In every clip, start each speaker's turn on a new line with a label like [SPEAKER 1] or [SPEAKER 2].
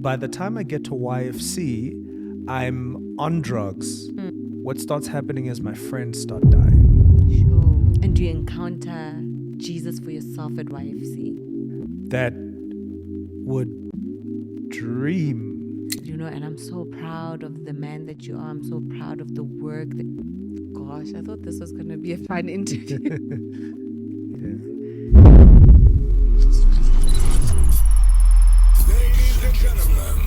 [SPEAKER 1] by the time I get to YFC, I'm on drugs. What starts happening is my friends start dying.
[SPEAKER 2] Sure. And do you encounter Jesus for yourself at YFC?
[SPEAKER 1] That would dream.
[SPEAKER 2] You know, and I'm so proud of the man that you are. I'm so proud of the work that. Gosh, I thought this was going to be a fun interview.
[SPEAKER 3] Ladies and gentlemen,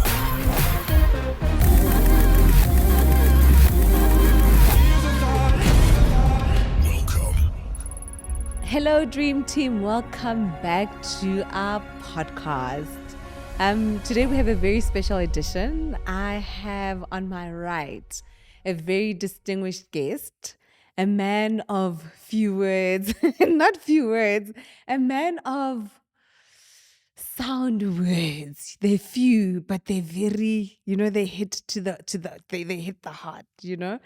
[SPEAKER 3] welcome.
[SPEAKER 2] Hello, Dream Team. Welcome back to our podcast. Today we have a very special edition. I have on my right a very distinguished guest, a man of few words, not few words, a man of sound words. They're few, but they're very, they hit they hit the heart, The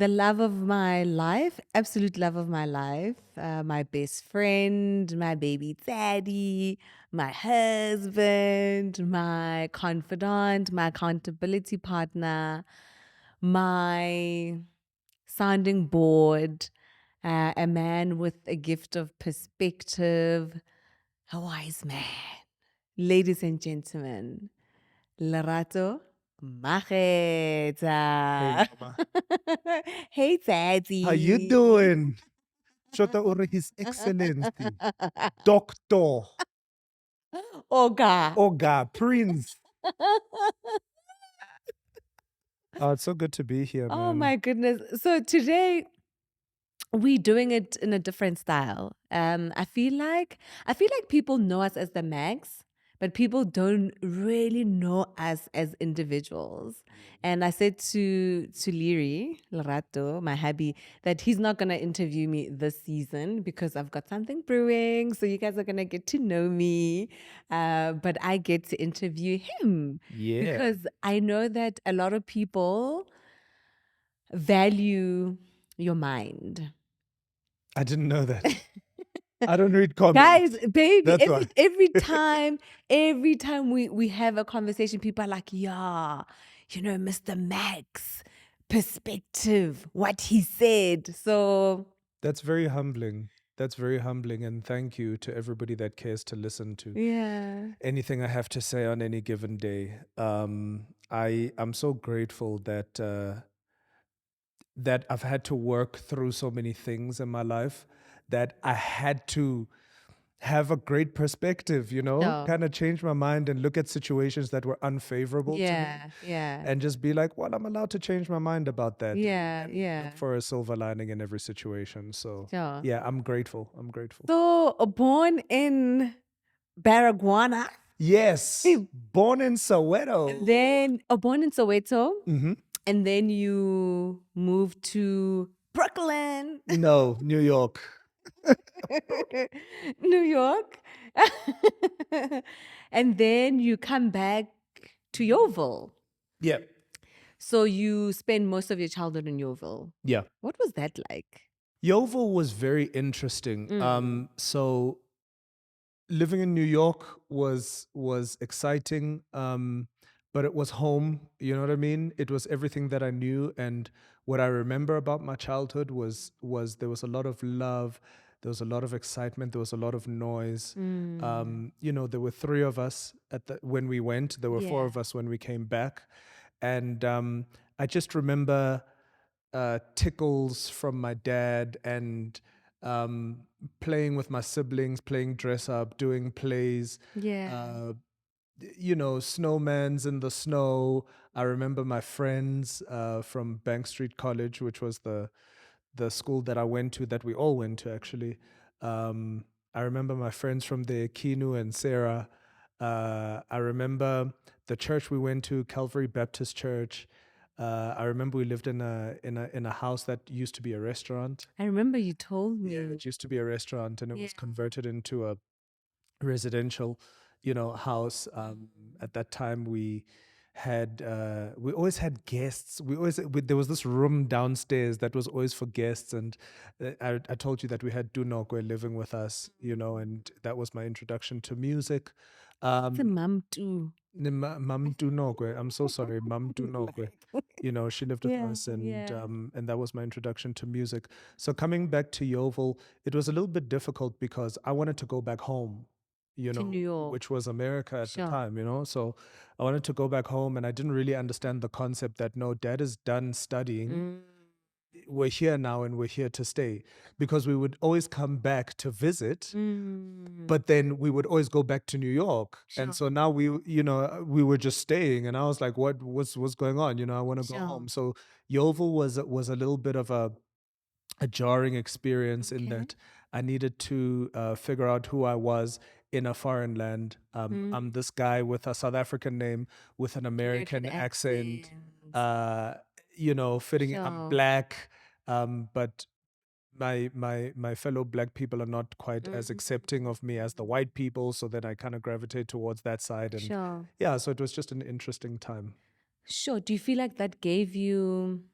[SPEAKER 2] love of my life, absolute love of my life, my best friend, my baby daddy, my husband, my confidant, my accountability partner, my sounding board, a man with a gift of perspective, a wise man. Ladies and gentlemen, LERATO, MAKHETHA.
[SPEAKER 1] Hey, mama.
[SPEAKER 2] Hey, Daddy.
[SPEAKER 1] How you doing? Shota ore His Excellency, Doctor,
[SPEAKER 2] Oga.
[SPEAKER 1] Oga, Prince. Oh, it's so good to be here, man.
[SPEAKER 2] Oh my goodness. So today we're doing it in a different style. I feel like people know us as the Mags, but people don't really know us as individuals. And I said to LERATO, my hubby, that he's not gonna interview me this season because I've got something brewing. So you guys are gonna get to know me, but I get to interview him
[SPEAKER 1] Yeah.
[SPEAKER 2] because I know that a lot of people value your mind.
[SPEAKER 1] I didn't know that. I don't read comments.
[SPEAKER 2] Guys, baby,
[SPEAKER 1] That's why.
[SPEAKER 2] every time we have a conversation, people are like, yeah, Mr. Max, perspective, what he said. So
[SPEAKER 1] That's very humbling. That's very humbling. And thank you to everybody that cares to listen to
[SPEAKER 2] yeah.
[SPEAKER 1] anything I have to say on any given day. I'm so grateful that that I've had to work through so many things in my life that I had to have a great perspective,
[SPEAKER 2] Yeah.
[SPEAKER 1] kind of change my mind and look at situations that were unfavorable to me
[SPEAKER 2] Yeah.
[SPEAKER 1] and just be like, well, I'm allowed to change my mind about that.
[SPEAKER 2] Yeah,
[SPEAKER 1] and
[SPEAKER 2] yeah.
[SPEAKER 1] Look for a silver lining in every situation. So
[SPEAKER 2] Yeah.
[SPEAKER 1] yeah, I'm grateful. I'm grateful.
[SPEAKER 2] So born in Baragwana,
[SPEAKER 1] Yes. Born in Soweto.
[SPEAKER 2] then born in Soweto,
[SPEAKER 1] Mm-hmm.
[SPEAKER 2] and then you moved to Brooklyn.
[SPEAKER 1] No, New York.
[SPEAKER 2] New York. And then you come back to Yeovil.
[SPEAKER 1] Yeah.
[SPEAKER 2] So you spend most of your childhood in Yeovil.
[SPEAKER 1] Yeah.
[SPEAKER 2] What was that like?
[SPEAKER 1] Yeovil was very interesting. So living in New York was exciting, but it was home. You know what I mean? It was everything that I knew, and what I remember about my childhood was there was a lot of love, there was a lot of excitement, there was a lot of noise. There were three of us when we went. There were four of us when we came back, and I just remember tickles from my dad and playing with my siblings, playing dress up, doing plays.
[SPEAKER 2] Yeah.
[SPEAKER 1] Snowmans in the snow. I remember my friends from Bank Street College, which was the school that I went to, that we all went to actually. I remember my friends from there, Kinu and Sarah. I remember the church we went to, Calvary Baptist Church. I remember we lived in a house that used to be a restaurant.
[SPEAKER 2] I remember you told me.
[SPEAKER 1] Yeah, it used to be a restaurant, and it was converted into a residential, house. At that time, we always had guests. There was this room downstairs that was always for guests, and I told you that we had Dunokwe living with us, and that was my introduction to music.
[SPEAKER 2] It's a mum too.
[SPEAKER 1] Mam Dunogwe. I'm so sorry, Mam Dunogwe. You know, she lived with
[SPEAKER 2] Yeah,
[SPEAKER 1] us,
[SPEAKER 2] yeah.
[SPEAKER 1] and that was my introduction to music. So coming back to Yeovil, it was a little bit difficult because I wanted to go back home, you
[SPEAKER 2] To
[SPEAKER 1] know,
[SPEAKER 2] New York.
[SPEAKER 1] which was America at the
[SPEAKER 2] Sure.
[SPEAKER 1] time, you know. So I wanted to go back home, and I didn't really understand the concept that no, dad is done studying.
[SPEAKER 2] Mm.
[SPEAKER 1] We're here now, and we're here to stay, because we would always come back to visit,
[SPEAKER 2] Mm.
[SPEAKER 1] but then we would always go back to New York.
[SPEAKER 2] Sure.
[SPEAKER 1] And so now we were just staying, and I was like, what's going on? You know, I want to go
[SPEAKER 2] Sure.
[SPEAKER 1] home. So Yeovil was a little bit of a jarring experience in
[SPEAKER 2] Okay.
[SPEAKER 1] that I needed to figure out who I was in a foreign land. I'm this guy with a South African name with an American accent, you know, fitting. I'm
[SPEAKER 2] Sure.
[SPEAKER 1] black, but my fellow black people are not quite as accepting of me as the white people, so then I kind of gravitate towards that side. And
[SPEAKER 2] Sure.
[SPEAKER 1] yeah, so it was just an interesting time.
[SPEAKER 2] Sure. Do you feel like that gave you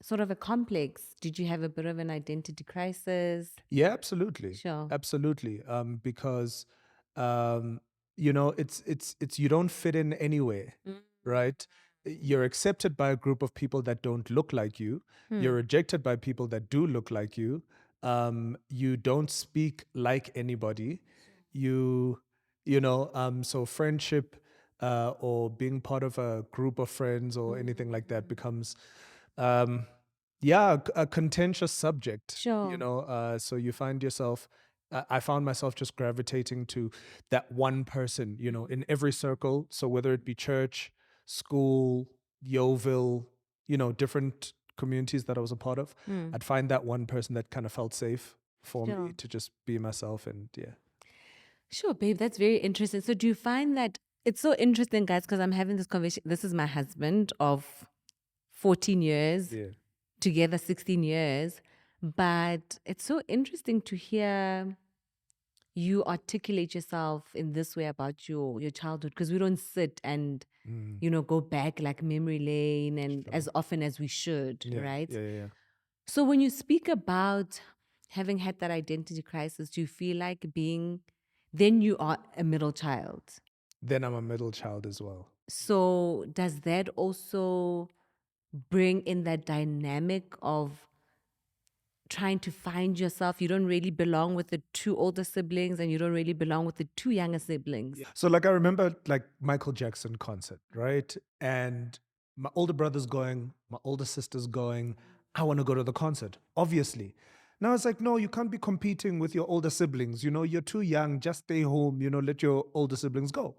[SPEAKER 2] sort of a complex? Did you have a bit of an identity crisis?
[SPEAKER 1] Yeah, absolutely.
[SPEAKER 2] Sure.
[SPEAKER 1] Absolutely. Because um, you know, it's you don't fit in anywhere, right? You're accepted by a group of people that don't look like you. You're rejected by people that do look like you. You don't speak like anybody. You you know, so friendship or being part of a group of friends or anything like that becomes um yeah, a contentious subject, you
[SPEAKER 2] Sure.
[SPEAKER 1] know. So you find yourself, I found myself just gravitating to that one person, you know, in every circle. So whether it be church, school, Yeovil, you know, different communities that I was a part of, I'd find that one person that kind of felt safe for
[SPEAKER 2] Sure.
[SPEAKER 1] me to just be myself. And yeah.
[SPEAKER 2] Sure, babe. That's very interesting. So, do you find that it's so interesting, guys? Because I'm having this conversation. This is my husband of 14 years,
[SPEAKER 1] Yeah.
[SPEAKER 2] together 16 years. But it's so interesting to hear you articulate yourself in this way about your childhood, because we don't sit and go back like memory lane and as often as we should,
[SPEAKER 1] Yeah.
[SPEAKER 2] right?
[SPEAKER 1] Yeah. Yeah.
[SPEAKER 2] So when you speak about having had that identity crisis, do you feel like then you are a middle child?
[SPEAKER 1] Then I'm a middle child as well.
[SPEAKER 2] So does that also bring in that dynamic of trying to find yourself? You don't really belong with the two older siblings and you don't really belong with the two younger siblings.
[SPEAKER 1] So like I remember like Michael Jackson concert, right? And my older brother's going, my older sister's going. I want to go to the concert, obviously. Now it's like, no, you can't be competing with your older siblings. You know, you're too young. Just stay home. You know, let your older siblings go.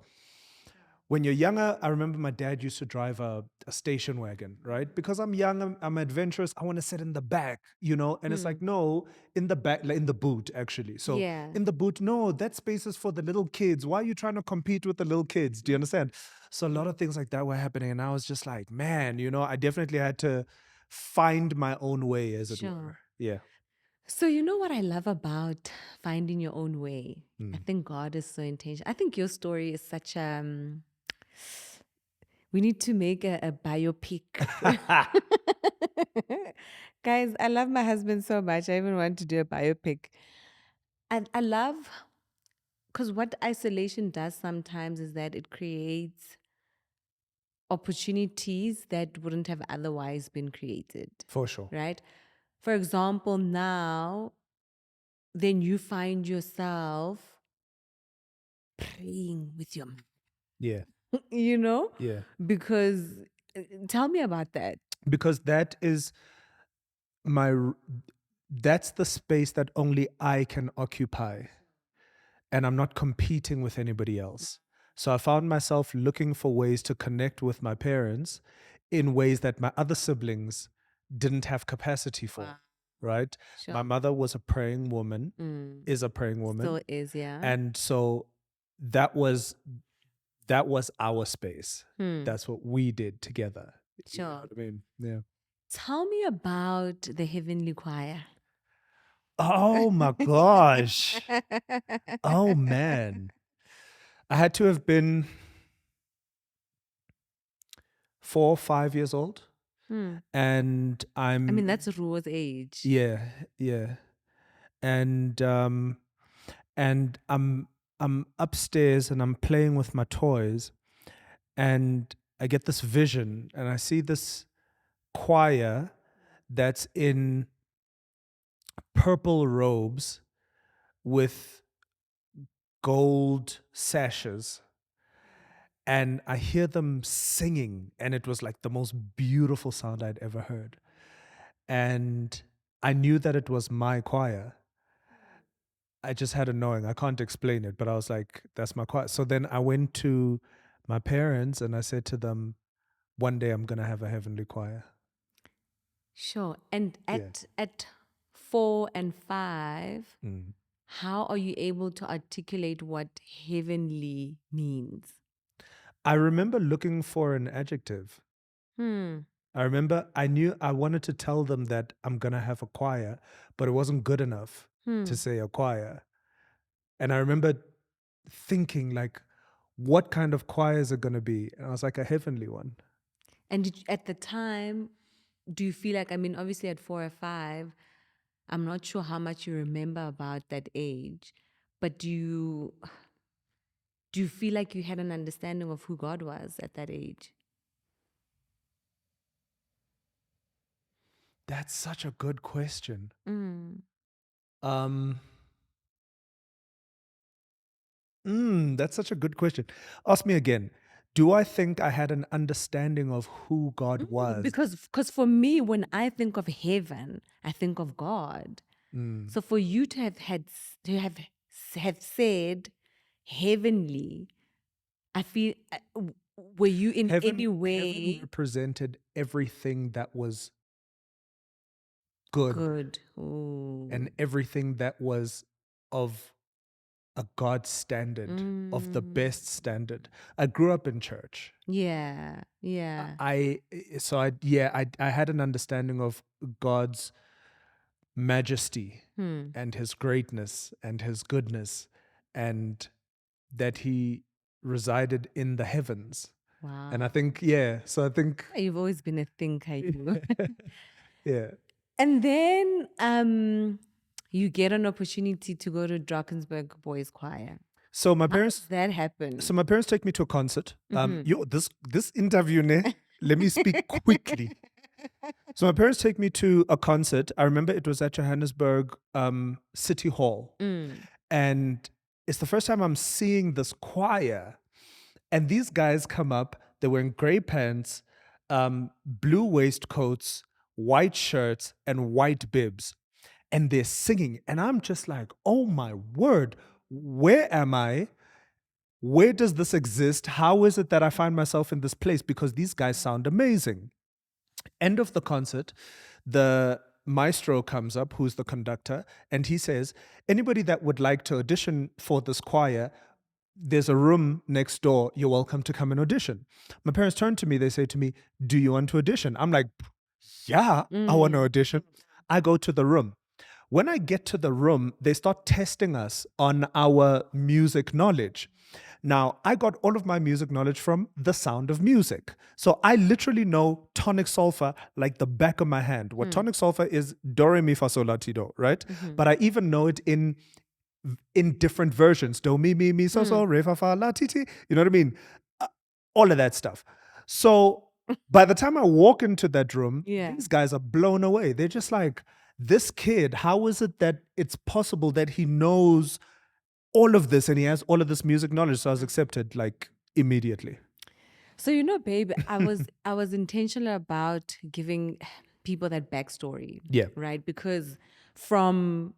[SPEAKER 1] When you're younger, I remember my dad used to drive a station wagon, right? Because I'm young, I'm adventurous. I want to sit in the back, you know? And it's like, no, in the back, like in the boot, actually. So
[SPEAKER 2] Yeah.
[SPEAKER 1] in the boot, no, that space is for the little kids. Why are you trying to compete with the little kids? Do you understand? So a lot of things like that were happening. And I was just like, man, you know, I definitely had to find my own way, as it
[SPEAKER 2] Sure.
[SPEAKER 1] were. Yeah.
[SPEAKER 2] So you know what I love about finding your own way? I think God is so intentional. I think your story is such we need to make a biopic. Guys, I love my husband so much. I even want to do a biopic. And I love, because what isolation does sometimes is that it creates opportunities that wouldn't have otherwise been created,
[SPEAKER 1] For sure.
[SPEAKER 2] right? For example, now, then you find yourself praying with your mom,
[SPEAKER 1] Yeah. Yeah.
[SPEAKER 2] because tell me about that.
[SPEAKER 1] Because that is that's the space that only I can occupy. And I'm not competing with anybody else. So I found myself looking for ways to connect with my parents in ways that my other siblings didn't have capacity for.
[SPEAKER 2] Wow.
[SPEAKER 1] Right?
[SPEAKER 2] Sure.
[SPEAKER 1] My mother was a praying woman, is a praying woman.
[SPEAKER 2] Still is, yeah.
[SPEAKER 1] And so that was our space. That's what we did together. You know
[SPEAKER 2] Sure.
[SPEAKER 1] what I mean? Yeah.
[SPEAKER 2] Tell me about the Heavenly Choir.
[SPEAKER 1] Oh my gosh. Oh man. I had to have been 4 or 5 years old. And
[SPEAKER 2] I mean, that's Ruo's age.
[SPEAKER 1] yeah. And I'm upstairs and I'm playing with my toys, and I get this vision, and I see this choir that's in purple robes with gold sashes, and I hear them singing, and it was like the most beautiful sound I'd ever heard. And I knew that it was my choir. I just had a knowing. I can't explain it, but I was like, that's my choir. So then I went to my parents and I said to them, one day I'm going to have a heavenly choir.
[SPEAKER 2] Sure. And
[SPEAKER 1] Yeah.
[SPEAKER 2] at 4 and 5,
[SPEAKER 1] Mm.
[SPEAKER 2] how are you able to articulate what heavenly means?
[SPEAKER 1] I remember looking for an adjective. I remember I knew I wanted to tell them that I'm going to have a choir, but it wasn't good enough to say a choir. And I remember thinking, like, what kind of choir is it going to be? And I was like, a heavenly one.
[SPEAKER 2] And at the time, do you feel like, I mean, obviously at 4 or 5, I'm not sure how much you remember about that age, but do you feel like you had an understanding of who God was at that age?
[SPEAKER 1] That's such a good question.
[SPEAKER 2] Mm.
[SPEAKER 1] That's such a good question. Ask me again. Do I think I had an understanding of who God was?
[SPEAKER 2] Because for me, when I think of heaven, I think of God. So for you to have said heavenly, I feel were you in any
[SPEAKER 1] Heaven
[SPEAKER 2] way
[SPEAKER 1] represented everything that was good
[SPEAKER 2] good? Ooh.
[SPEAKER 1] and everything that was of a God standard, of the best standard. I grew up in church.
[SPEAKER 2] Yeah, yeah.
[SPEAKER 1] I had an understanding of God's majesty and his greatness and his goodness, and that he resided in the heavens.
[SPEAKER 2] Wow.
[SPEAKER 1] And I think, so I think,
[SPEAKER 2] You've always been a thinker, you.
[SPEAKER 1] yeah.
[SPEAKER 2] And then you get an opportunity to go to Drakensberg Boys Choir.
[SPEAKER 1] So my
[SPEAKER 2] How
[SPEAKER 1] parents,
[SPEAKER 2] does that happen?
[SPEAKER 1] so my parents take me to a concert. This interview, ne, let me speak quickly. So my parents take me to a concert. I remember it was at Johannesburg City Hall. And it's the first time I'm seeing this choir. And these guys come up, they're wearing gray pants, blue waistcoats, white shirts, and white bibs. And they're singing. And I'm just like, oh my word, where am I? Where does this exist? How is it that I find myself in this place? Because these guys sound amazing. End of the concert, the maestro comes up, who's the conductor, and he says, anybody that would like to audition for this choir, there's a room next door. You're welcome to come and audition. My parents turn to me. They say to me, do you want to audition? I'm like, yeah, I want to audition. I go to the room. When I get to the room, they start testing us on our music knowledge. Now, I got all of my music knowledge from The Sound of Music. So I literally know tonic solfa like the back of my hand. What tonic solfa is, do, re, mi, fa, sol, la, ti, do, right? But I even know it in different versions. Do, mi, so, so, re, fa, la, ti, ti. You know what I mean? All of that stuff. So by the time I walk into that room,
[SPEAKER 2] Yeah.
[SPEAKER 1] these guys are blown away. They're just like, this kid, how is it that it's possible that he knows all of this and he has all of this music knowledge? So I was accepted like immediately.
[SPEAKER 2] So babe, I was intentional about giving people that backstory.
[SPEAKER 1] Yeah.
[SPEAKER 2] Right? Because from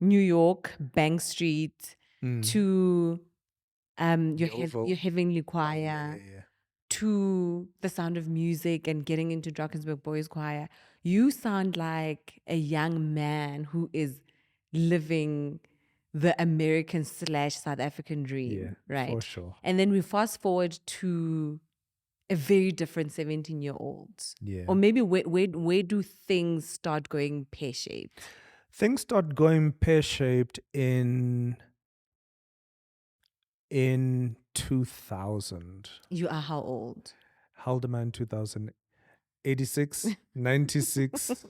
[SPEAKER 2] New York, Bank Street, to your Heavenly Choir, to The Sound of Music and getting into Drakensberg Boys Choir, you sound like a young man who is living the American / South African dream, right?
[SPEAKER 1] for sure.
[SPEAKER 2] And then we fast forward to a very different 17-year-old.
[SPEAKER 1] Yeah.
[SPEAKER 2] Or maybe where do things start going pear-shaped?
[SPEAKER 1] Things start going pear-shaped in 2000.
[SPEAKER 2] You are how old?
[SPEAKER 1] How old am I in 2000? 86, 96.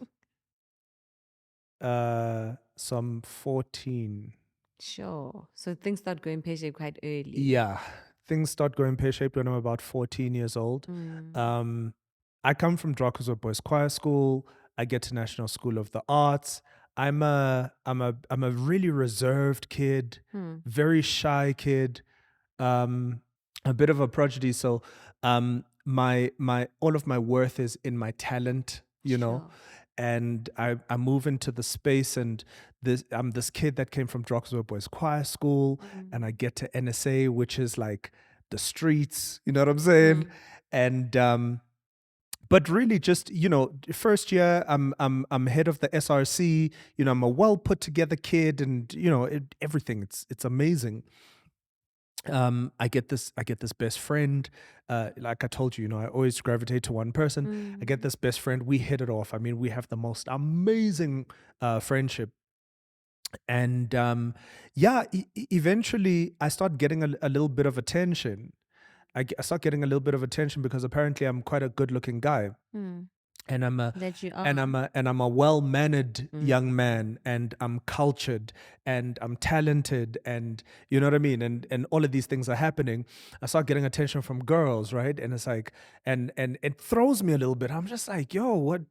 [SPEAKER 1] So I'm 14.
[SPEAKER 2] Sure. So things start going pear-shaped quite early.
[SPEAKER 1] Yeah. things start going pear-shaped when I'm about 14 years old. I come from Drakensberg Boys Choir School. I get to National School of the Arts. I'm a really reserved kid, very shy kid, a bit of a prodigy. So my all of my worth is in my talent, you know.
[SPEAKER 2] Sure.
[SPEAKER 1] And I move into the space, and I'm this kid that came from Drakensberg Boys Choir School, and I get to NSA, which is like the streets, you know what I'm saying? And but really just, you know, first year I'm head of the SRC, you know, I'm a well put together kid, and you know, everything, it's amazing. I get this best friend. Like I told you, you know, I always gravitate to one person. I get this best friend. We hit it off. I mean, we have the most amazing friendship. And yeah, eventually I start getting a little bit of attention. I start getting a little bit of attention because apparently I'm quite a good-looking guy, and I'm a
[SPEAKER 2] That you
[SPEAKER 1] and
[SPEAKER 2] are.
[SPEAKER 1] I'm a well-mannered young man, and I'm cultured, and I'm talented, and you know what I mean, and all of these things are happening. I start getting attention from girls, right? And it's like, and it throws me a little bit. I'm just like, yo, what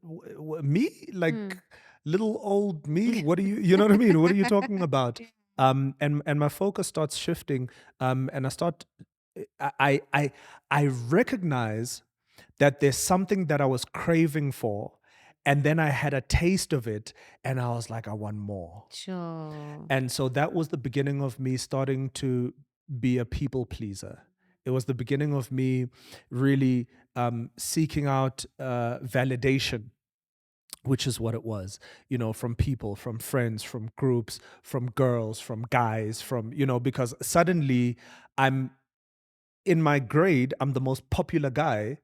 [SPEAKER 1] me? Like little old me? What are you know what I mean? What are you talking about? And my focus starts shifting, and I start I recognize that there's something that I was craving for, and then I had a taste of it, and I was like, I want more.
[SPEAKER 2] Sure.
[SPEAKER 1] And so that was the beginning of me starting to be a people pleaser. It was the beginning of me really seeking out validation, which is what it was, you know, from people, from friends, from groups, from girls, from guys, from, you know, because suddenly I'm in my grade, I'm the most popular guy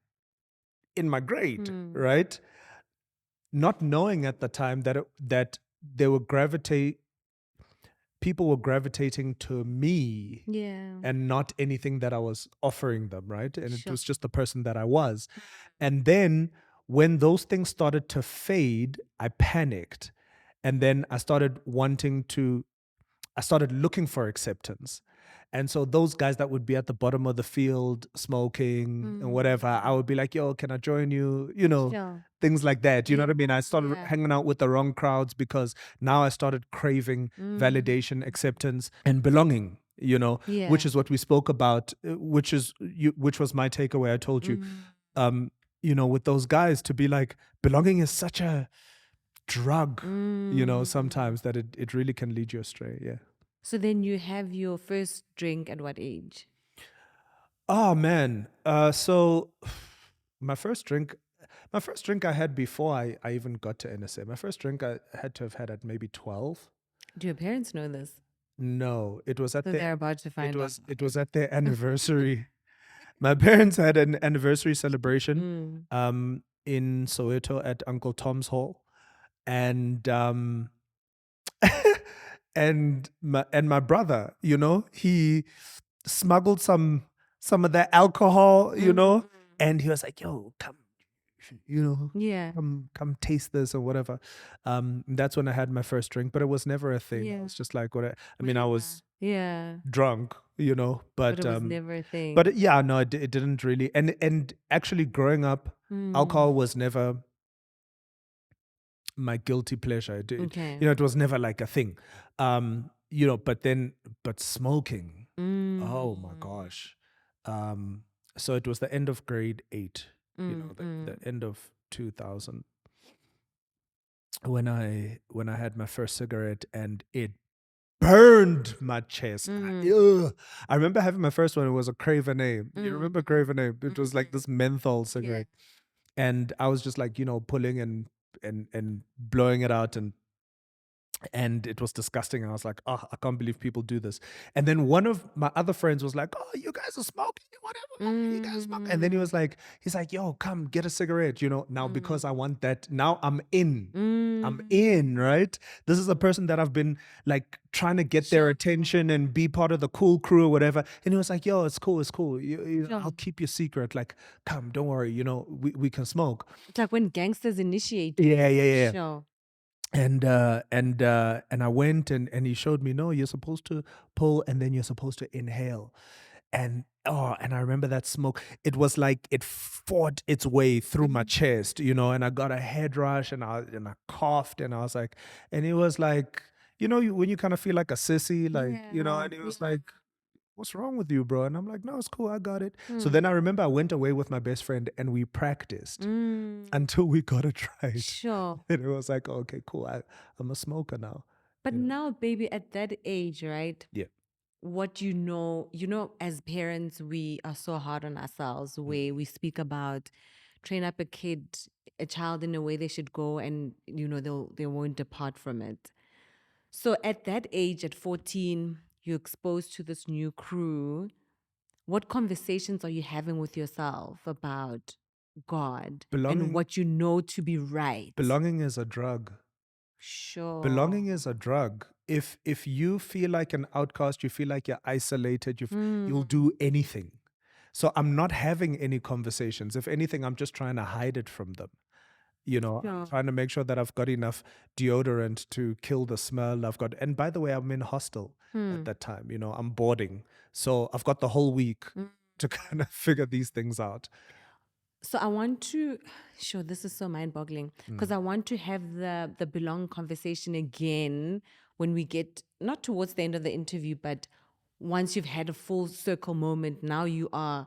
[SPEAKER 1] in my grade, right? Not knowing at the time that they were people were gravitating to me
[SPEAKER 2] Yeah.
[SPEAKER 1] and not anything that I was offering them, right? And it
[SPEAKER 2] Sure.
[SPEAKER 1] was just the person that I was. And then when those things started to fade, I panicked. And then I started looking for acceptance. And so those guys that would be at the bottom of the field smoking and whatever, I would be like, yo, can I join you? You know,
[SPEAKER 2] Sure.
[SPEAKER 1] things like that. You know what I mean? I started
[SPEAKER 2] Yeah.
[SPEAKER 1] hanging out with the wrong crowds because now I started craving validation, acceptance, and belonging, you know,
[SPEAKER 2] Yeah.
[SPEAKER 1] which is what we spoke about, which was my takeaway. I told you, you know, with those guys, to be like, belonging is such a drug, you know, sometimes that it really can lead you astray. Yeah.
[SPEAKER 2] So then you have your first drink at what age?
[SPEAKER 1] Oh man. So my first drink I had before I even got to NSA. My first drink I had to have had at maybe 12.
[SPEAKER 2] Do your parents know this?
[SPEAKER 1] No, it was at
[SPEAKER 2] So they're about to find out.
[SPEAKER 1] it was at their anniversary. My parents had an anniversary celebration in Soweto at Uncle Tom's Hall. And and my brother, you know, he smuggled some of the alcohol, you know, and he was like, yo, come, you know,
[SPEAKER 2] Yeah.
[SPEAKER 1] come taste this or whatever. That's when I had my first drink, but it was never a thing.
[SPEAKER 2] Yeah.
[SPEAKER 1] It's just like I mean, I was
[SPEAKER 2] Yeah.
[SPEAKER 1] drunk, you know,
[SPEAKER 2] But it was never a thing.
[SPEAKER 1] but yeah, no, it didn't really. And actually growing up, alcohol was never my guilty pleasure.
[SPEAKER 2] Okay.
[SPEAKER 1] You know, it was never like a thing. You know, but smoking, oh my gosh. So it was the end of grade 8, you know, the end of 2000, when I had my first cigarette, and it burned my chest. I remember having my first one. It was a Craven A. You remember Craven A? It was like this menthol cigarette. And I was just like, you know, pulling and blowing it out, and it was disgusting. And I was like, oh, I can't believe people do this. And then one of my other friends was like, oh, you guys are smoking, whatever, you guys smoke. And then he's like, yo, come get a cigarette, you know, now because I want that. Now I'm in, right? This is a person that I've been like trying to get their attention and be part of the cool crew or whatever. And he was like, yo, it's cool. I'll keep your secret. Like, come, don't worry, you know, we can smoke.
[SPEAKER 2] It's like when gangsters initiate.
[SPEAKER 1] Yeah.
[SPEAKER 2] Sure.
[SPEAKER 1] And I went, and he showed me, no, you're supposed to pull, and then you're supposed to inhale. And Oh, and I remember that smoke. It was like it fought its way through my chest, and I got a head rush, and I coughed, and I was like, and it was like, when you kind of feel like a sissy, like, and he was like, "What's wrong with you, bro?" And I'm like, "No, it's cool, I got it." So then I remember I went away with my best friend, and we practiced until we got it right.
[SPEAKER 2] Sure.
[SPEAKER 1] And it was like, okay, cool, I'm a smoker now.
[SPEAKER 2] But now, baby, at that age, right?
[SPEAKER 1] Yeah.
[SPEAKER 2] What as parents, we are so hard on ourselves where we speak about train up a child in a way they should go, and they won't depart from it. So at that age, at 14, you're exposed to this new crew. What conversations are you having with yourself about God and
[SPEAKER 1] Belonging
[SPEAKER 2] what you know to be right?
[SPEAKER 1] belonging is a drug.
[SPEAKER 2] Sure.
[SPEAKER 1] Belonging is a drug. If you feel like an outcast, you feel like you're isolated, you'll do anything. So I'm not having any conversations. If anything, I'm just trying to hide it from them. I'm
[SPEAKER 2] Sure.
[SPEAKER 1] trying to make sure that I've got enough deodorant to kill the smell. And by the way, I'm in hostel at that time. I'm boarding. So I've got the whole week to kind of figure these things out.
[SPEAKER 2] So I want to, sure, this is so mind-boggling because I want to have the belong conversation again when we get, not towards the end of the interview, but once you've had a full circle moment, now you are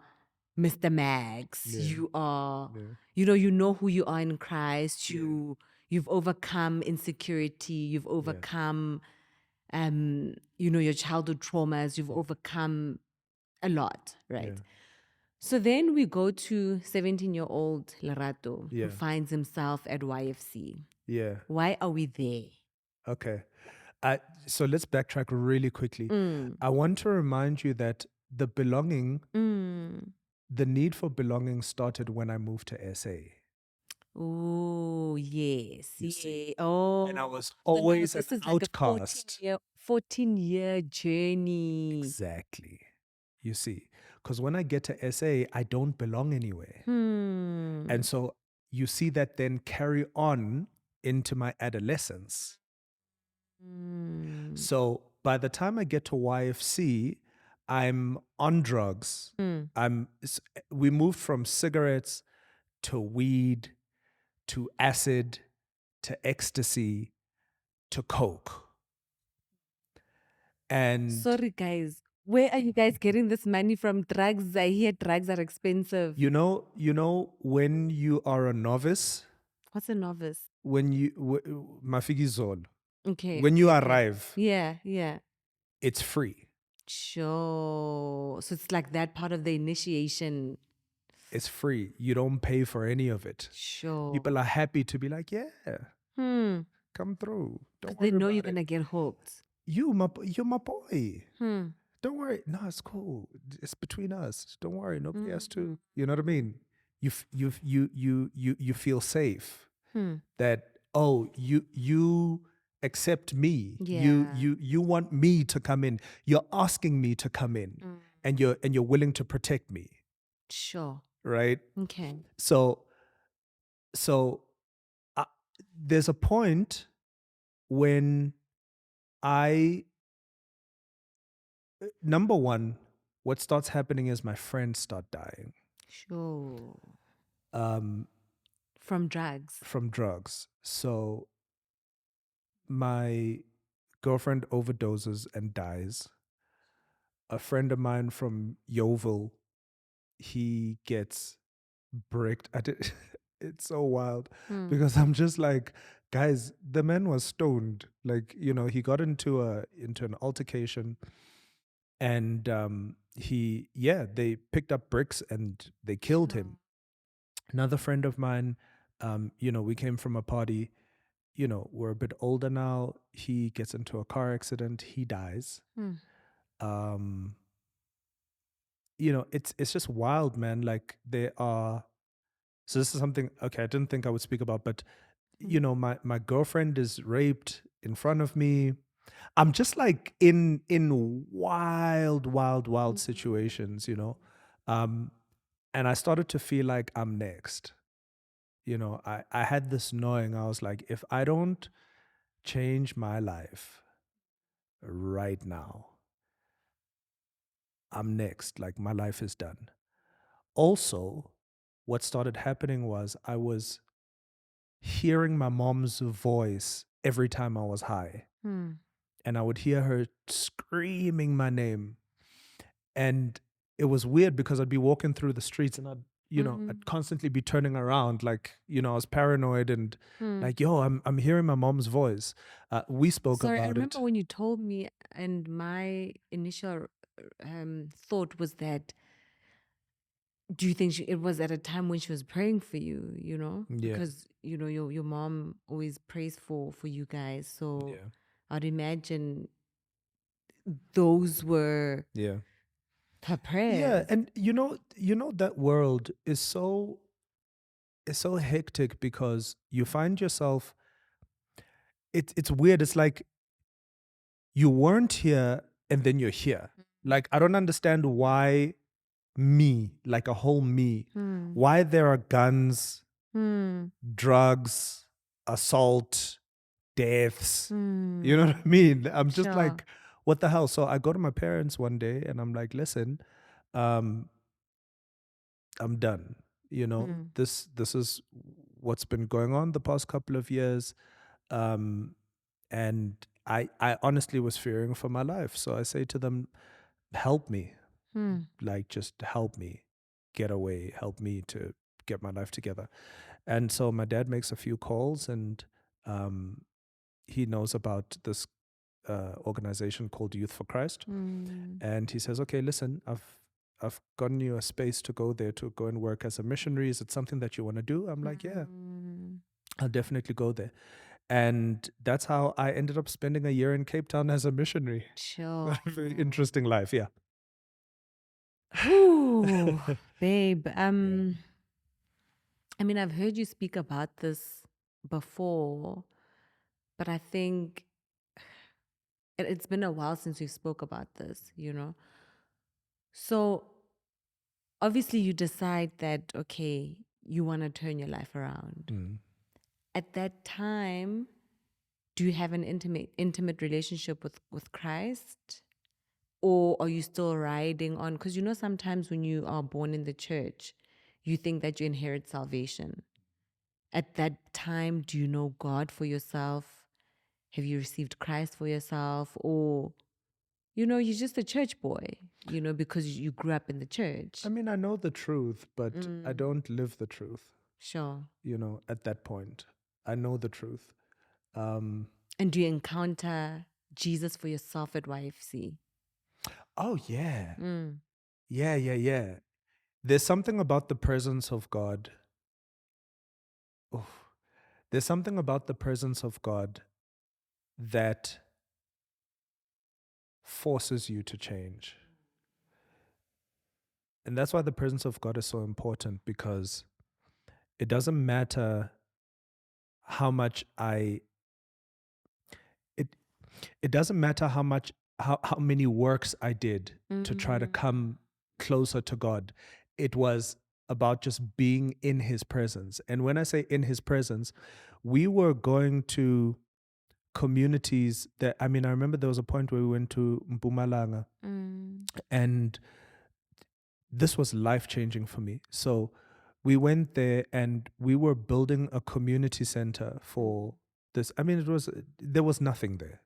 [SPEAKER 2] Mr. Max. You are, you know who you are in Christ. You've overcome insecurity. You've overcome, your childhood traumas. You've overcome a lot, right?
[SPEAKER 1] Yeah.
[SPEAKER 2] So then we go to 17-year-old LERATO
[SPEAKER 1] Yeah.
[SPEAKER 2] who finds himself at YFC.
[SPEAKER 1] Yeah.
[SPEAKER 2] Why are we there?
[SPEAKER 1] Okay. So let's backtrack really quickly. I want to remind you that the need for belonging started when I moved to SA.
[SPEAKER 2] Oh, yes.
[SPEAKER 1] see?
[SPEAKER 2] Yeah. Oh.
[SPEAKER 1] And I was
[SPEAKER 2] So now
[SPEAKER 1] always
[SPEAKER 2] this
[SPEAKER 1] an
[SPEAKER 2] is like
[SPEAKER 1] outcast.
[SPEAKER 2] a 14-year journey.
[SPEAKER 1] Exactly. You see, because when I get to SA, I don't belong anywhere. And so you see that then carry on into my adolescence. So by the time I get to YFC, I'm on drugs. We moved from cigarettes to weed to acid to ecstasy to coke. And
[SPEAKER 2] Sorry, guys. Where are you guys getting this money from? Drugs? I hear drugs are expensive.
[SPEAKER 1] you know when you are a novice,
[SPEAKER 2] What's a novice?
[SPEAKER 1] when you mafigizolo,
[SPEAKER 2] Okay.
[SPEAKER 1] when you
[SPEAKER 2] okay.
[SPEAKER 1] arrive,
[SPEAKER 2] Yeah, yeah.
[SPEAKER 1] it's free.
[SPEAKER 2] Sure. So it's like that part of the initiation.
[SPEAKER 1] It's free. You don't pay for any of it.
[SPEAKER 2] Sure.
[SPEAKER 1] People are happy to be like, yeah, come through. Don't worry
[SPEAKER 2] They know
[SPEAKER 1] about
[SPEAKER 2] you're
[SPEAKER 1] it.
[SPEAKER 2] gonna get hooked.
[SPEAKER 1] You're my boy. Don't worry. No, it's cool. It's between us. Don't worry. Nobody has to. You know what I mean? You feel safe. That you accept me.
[SPEAKER 2] Yeah.
[SPEAKER 1] You want me to come in. You're asking me to come in, and you're willing to protect me,
[SPEAKER 2] Sure.
[SPEAKER 1] right?
[SPEAKER 2] Okay.
[SPEAKER 1] So there's a point when number one, what starts happening is my friends start dying
[SPEAKER 2] Sure. From drugs.
[SPEAKER 1] from drugs. So my girlfriend overdoses and dies. A friend of mine from Yeovil, he gets bricked. It's so wild because I'm just like, guys, the man was stoned. Like, he got into an altercation, and they picked up bricks and they killed him. Another friend of mine, we came from a party, we're a bit older now. He gets into a car accident, he dies. It's just wild, man. Like so this is something, okay, I didn't think I would speak about, but my girlfriend is raped in front of me. I'm just like in wild situations, and I started to feel like I'm next. I had this knowing. I was like, if I don't change my life right now, I'm next. Like my life is done. Also, what started happening was I was hearing my mom's voice every time I was high. And I would hear her screaming my name. And it was weird because I'd be walking through the streets and I'd constantly be turning around, like, I was paranoid and like, yo, I'm hearing my mom's voice. We spoke
[SPEAKER 2] Sorry, I
[SPEAKER 1] about
[SPEAKER 2] remember
[SPEAKER 1] it.
[SPEAKER 2] when you told me, and my initial thought was that, do you think it was at a time when she was praying for you,
[SPEAKER 1] Yeah.
[SPEAKER 2] Because, your mom always prays for you guys. So
[SPEAKER 1] Yeah.
[SPEAKER 2] I'd imagine those were
[SPEAKER 1] Yeah.
[SPEAKER 2] her prayers.
[SPEAKER 1] Yeah. And that world is so hectic because you find yourself, it's weird. It's like you weren't here and then you're here. Like, I don't understand why me, like a whole me, why there are guns, drugs, assault, deaths. You know what I mean? I'm just
[SPEAKER 2] Sure.
[SPEAKER 1] like, what the hell? So I go to my parents one day and I'm like, listen, I'm done. This is what's been going on the past couple of years. And I honestly was fearing for my life. So I say to them, help me. Like, just help me get away, help me to get my life together. And so my dad makes a few calls and he knows about this organization called Youth for Christ. And he says, okay, listen, I've gotten you a space to go there to go and work as a missionary. Is it something that you want to do? I'm like, yeah, I'll definitely go there. And that's how I ended up spending a year in Cape Town as a missionary.
[SPEAKER 2] Sure.
[SPEAKER 1] Very interesting life, yeah.
[SPEAKER 2] Ooh, babe. I mean, I've heard you speak about this before, but I think it's been a while since we spoke about this, So obviously you decide that, okay, you want to turn your life around. At that time, do you have an intimate relationship with Christ? Or are you still riding on? Because sometimes when you are born in the church, you think that you inherit salvation. At that time, do you know God for yourself? Have you received Christ for yourself? Or, you're just a church boy, because you grew up in the church.
[SPEAKER 1] I mean, I know the truth, but I don't live the truth.
[SPEAKER 2] Sure.
[SPEAKER 1] At that point, I know the truth.
[SPEAKER 2] And do you encounter Jesus for yourself at YFC?
[SPEAKER 1] Oh, yeah. Yeah. There's something about the presence of God. Oof. There's something about the presence of God that forces you to change. And that's why the presence of God is so important, because it doesn't matter how much it doesn't matter how many works I did to try to come closer to God. It was about just being in his presence. And when I say in his presence, we were going to communities that, I remember there was a point where we went to Mpumalanga, and this was life-changing for me. So we went there and we were building a community center for this. There was nothing there.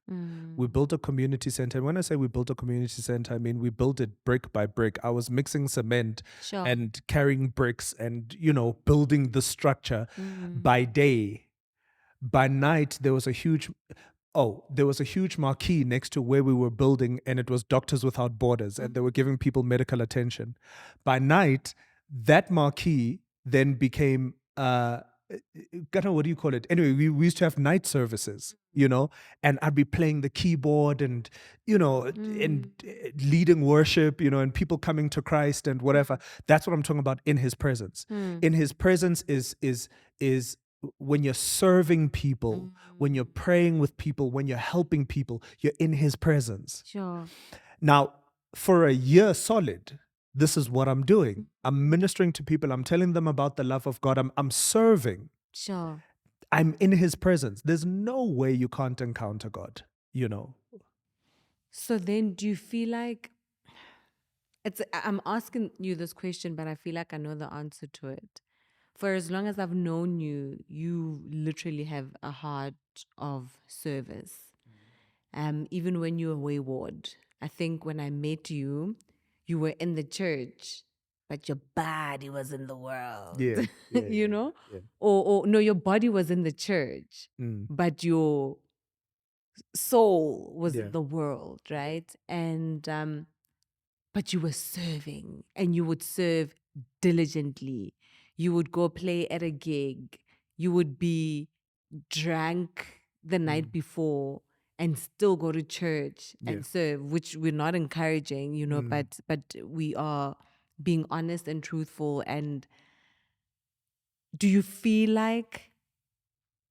[SPEAKER 1] We built a community center. And when I say we built a community center, we built it brick by brick. I was mixing cement and carrying bricks and, building the structure by day. By night, there was a huge marquee next to where we were building, and it was Doctors Without Borders, and they were giving people medical attention. By night, that marquee then became, what do you call it? Anyway, we used to have night services, and I'd be playing the keyboard and, and leading worship, and people coming to Christ and whatever. That's what I'm talking about in his presence. In his presence is when you're serving people, when you're praying with people, when you're helping people, you're in his presence.
[SPEAKER 2] Sure.
[SPEAKER 1] Now, for a year solid, this is what I'm doing. I'm ministering to people. I'm telling them about the love of God. I'm serving.
[SPEAKER 2] Sure.
[SPEAKER 1] I'm in his presence. There's no way you can't encounter God,
[SPEAKER 2] So then do you feel like I'm asking you this question, but I feel like I know the answer to it. For as long as I've known you, you literally have a heart of service. Even when you were wayward. I think when I met you, you were in the church, but your body was in the world.
[SPEAKER 1] Yeah, yeah,
[SPEAKER 2] you
[SPEAKER 1] yeah,
[SPEAKER 2] know?
[SPEAKER 1] yeah.
[SPEAKER 2] Or no, your body was in the church, but your soul was
[SPEAKER 1] Yeah.
[SPEAKER 2] in the world, right? And but you were serving, and you would serve diligently. You would go play at a gig. You would be drank the night before and still go to church
[SPEAKER 1] Yeah.
[SPEAKER 2] and serve, which we're not encouraging, but we are being honest and truthful. And do you feel like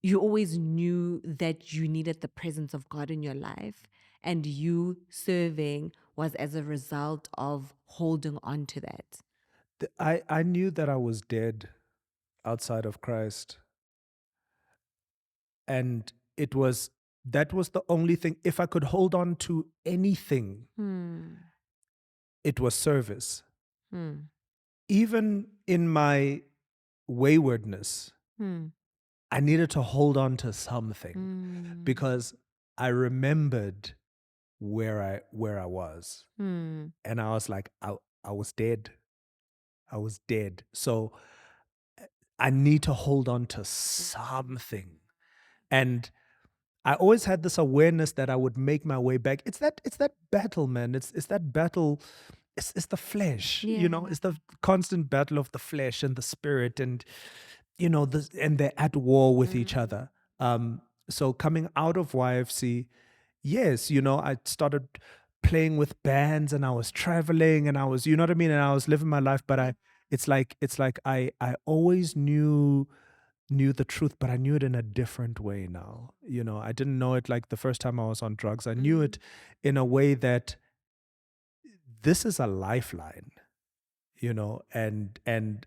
[SPEAKER 2] you always knew that you needed the presence of God in your life, and you serving was as a result of holding on to that?
[SPEAKER 1] I knew that I was dead outside of Christ, and that was the only thing. If I could hold on to anything, it was service. Even in my waywardness, I needed to hold on to something because I remembered where I was, and I was like, I was dead. I was dead. So I need to hold on to something. And I always had this awareness that I would make my way back. It's that battle, man. It's that battle. It's the flesh,
[SPEAKER 2] Yeah.
[SPEAKER 1] it's the constant battle of the flesh and the spirit, and and they're at war with each other. So coming out of YFC, yes, I started playing with bands, and I was traveling, and I was, you know what I mean, and I was living my life, but it's like I always knew the truth, but I knew it in a different way now. I didn't know it like the first time I was on drugs. I knew it in a way that this is a lifeline, and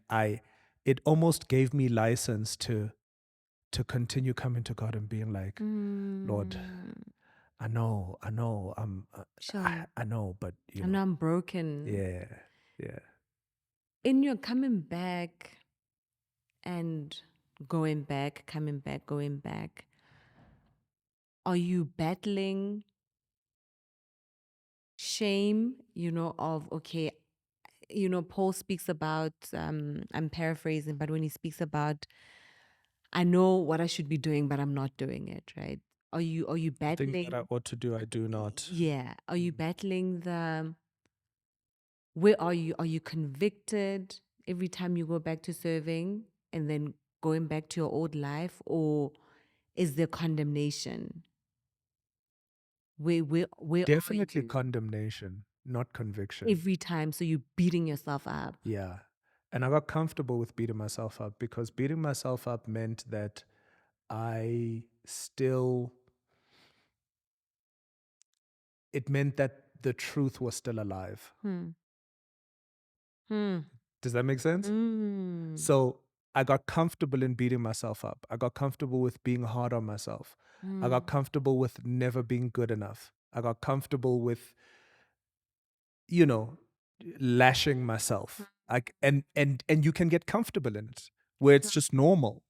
[SPEAKER 1] it almost gave me license to continue coming to God and being like, Lord, I know,
[SPEAKER 2] Sure.
[SPEAKER 1] I know, but
[SPEAKER 2] And I'm broken.
[SPEAKER 1] yeah, yeah.
[SPEAKER 2] In your coming back and going back, coming back, going back, are you battling shame, of, okay, Paul speaks about, I'm paraphrasing, but when he speaks about, I know what I should be doing, but I'm not doing it, right? Are you
[SPEAKER 1] The things that I
[SPEAKER 2] battling?
[SPEAKER 1] ought to do, I do not.
[SPEAKER 2] Yeah. Are you battling where are you? Are you convicted every time you go back to serving and then going back to your old life? Or is there condemnation? Where are
[SPEAKER 1] Definitely
[SPEAKER 2] you
[SPEAKER 1] condemnation, not conviction.
[SPEAKER 2] every time? So you're beating yourself up.
[SPEAKER 1] Yeah. And I got comfortable with beating myself up because beating myself up meant that I still, it meant that the truth was still alive.
[SPEAKER 2] Hmm.
[SPEAKER 1] Does that make sense?
[SPEAKER 2] Mm.
[SPEAKER 1] So I got comfortable in beating myself up. I got comfortable with being hard on myself. I got comfortable with never being good enough. I got comfortable with, you know, lashing myself. And you can get comfortable in it where it's just normal.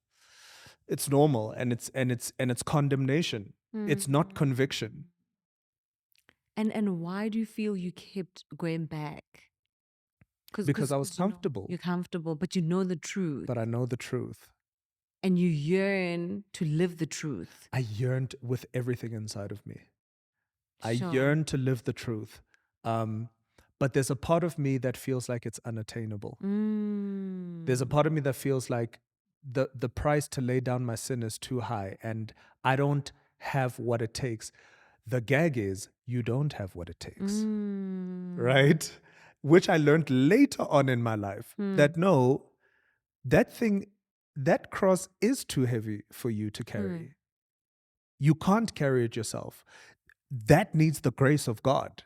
[SPEAKER 1] It's normal, and it's condemnation. It's not conviction.
[SPEAKER 2] And why do you feel you kept going back?
[SPEAKER 1] Because I was comfortable.
[SPEAKER 2] You're comfortable, but you know the truth.
[SPEAKER 1] But I know the truth.
[SPEAKER 2] And you yearn to live the truth.
[SPEAKER 1] I yearned with everything inside of me. I
[SPEAKER 2] Sure.
[SPEAKER 1] yearn to live the truth. But there's a part of me that feels like it's unattainable. There's a part of me that feels like the price to lay down my sin is too high, and I don't have what it takes. The gag is you don't have what it takes, right? Which I learned later on in my life that no, that cross is too heavy for you to carry. You can't carry it yourself. That needs the grace of God.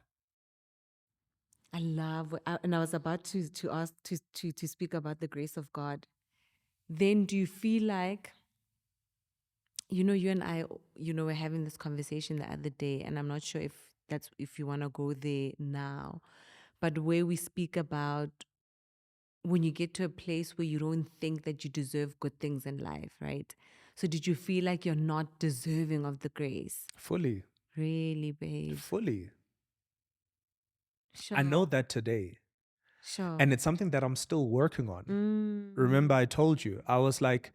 [SPEAKER 2] I love, and I was about to ask to speak about the grace of God. Then do you feel like, you and I, were having this conversation the other day, and I'm not sure if you want to go there now, but where we speak about when you get to a place where you don't think that you deserve good things in life, right? So did you feel like you're not deserving of the grace?
[SPEAKER 1] Fully.
[SPEAKER 2] Really, babe?
[SPEAKER 1] Fully.
[SPEAKER 2] Sure.
[SPEAKER 1] I know that today.
[SPEAKER 2] Sure.
[SPEAKER 1] And it's something that I'm still working on. Remember, I told you, I was like,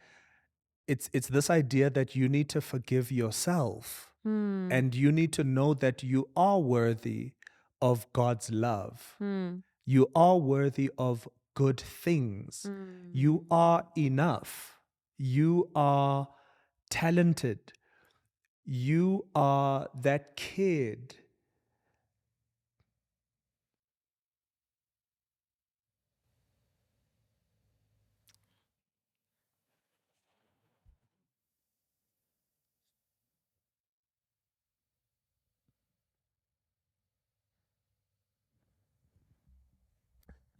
[SPEAKER 1] it's this idea that you need to forgive yourself and you need to know that you are worthy of God's love. You are worthy of good things. You are enough. You are talented. You are that kid.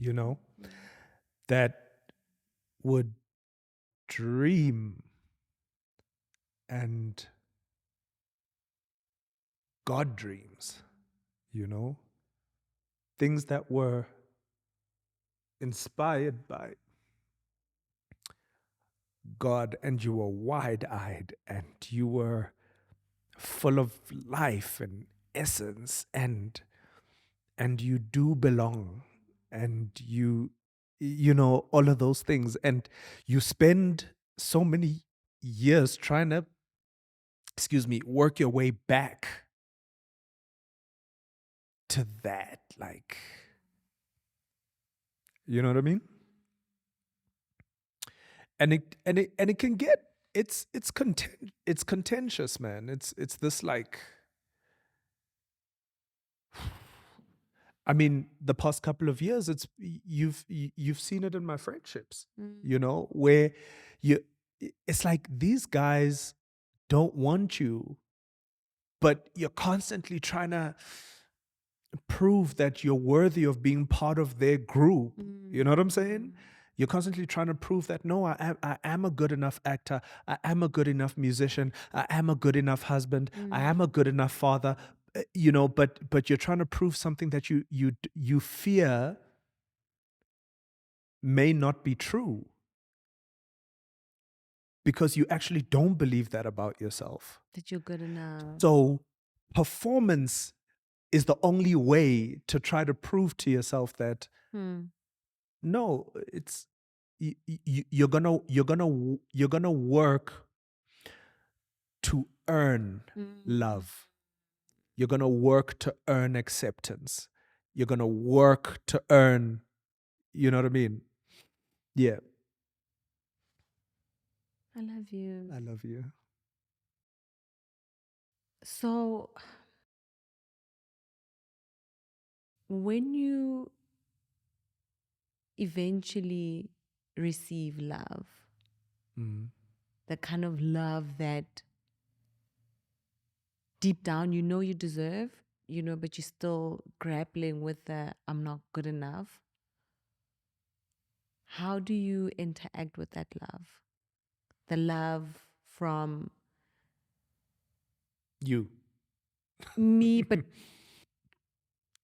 [SPEAKER 1] You know, that would dream and God dreams, you know, things that were inspired by God, and you were wide eyed and you were full of life and essence, and you do belong, and you know, all of those things, and you spend so many years trying to, excuse me, work your way back to that, like, you know what I mean? And it can get, it's contentious, man. It's this, like, I mean, the past couple of years, you've seen it in my friendships, you know, where you it's like these guys don't want you, but you're constantly trying to prove that you're worthy of being part of their group. You know what I'm saying? You're constantly trying to prove that, no, I am a good enough actor. I am a good enough musician. I am a good enough husband. I am a good enough father. You know, but you're trying to prove something that you fear may not be true, because you actually don't believe that about yourself.
[SPEAKER 2] That you're good enough.
[SPEAKER 1] So performance is the only way to try to prove to yourself that, no, it's you're gonna work to earn love. You're gonna work to earn acceptance. You're gonna work to earn, you know what I mean? Yeah.
[SPEAKER 2] I love you.
[SPEAKER 1] I love you.
[SPEAKER 2] So when you eventually receive love, the kind of love that deep down you know you deserve, you know, but you're still grappling with the I'm not good enough. How do you interact with that love? The love from
[SPEAKER 1] You.
[SPEAKER 2] me, but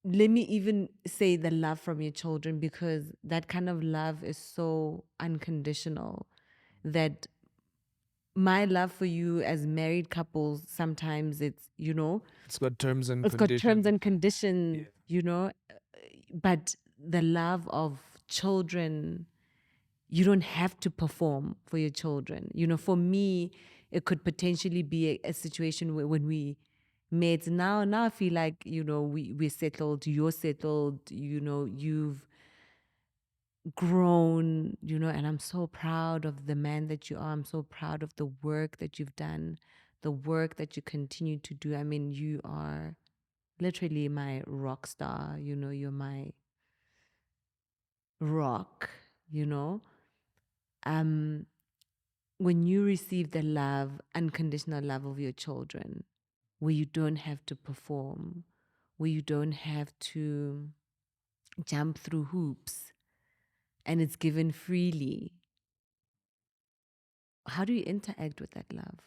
[SPEAKER 2] let me even say the love from your children, because that kind of love is so unconditional that my love for you as married couples, sometimes it's, you know,
[SPEAKER 1] It's got terms and
[SPEAKER 2] it's got
[SPEAKER 1] conditions.
[SPEAKER 2] terms and conditions, you know, but the love of children, you don't have to perform for your children. You know, for me, it could potentially be a situation where when we met, now I feel like, you know, we're settled, you're settled, you know, you've grown, you know, and I'm so proud of the man that you are. I'm so proud of the work that you've done, the work that you continue to do. I mean, you are literally my rock star, you know, you're my rock, you know. When you receive the love, unconditional love of your children, where you don't have to perform, where you don't have to jump through hoops, and it's given freely, how do you interact with that love?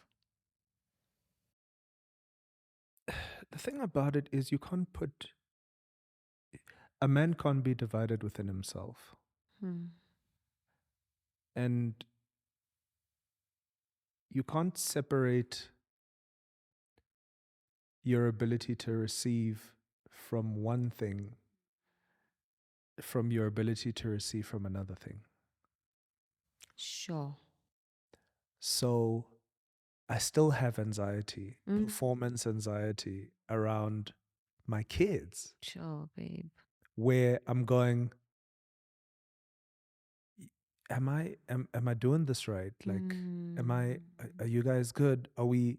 [SPEAKER 1] The thing about it is, you can't put, a man can't be divided within himself. And you can't separate your ability to receive from one thing from your ability to receive from another thing.
[SPEAKER 2] Sure.
[SPEAKER 1] So I still have anxiety, performance anxiety around my kids,
[SPEAKER 2] Sure, babe.
[SPEAKER 1] where I'm going, am I doing this right? Like, are you guys good? Are we,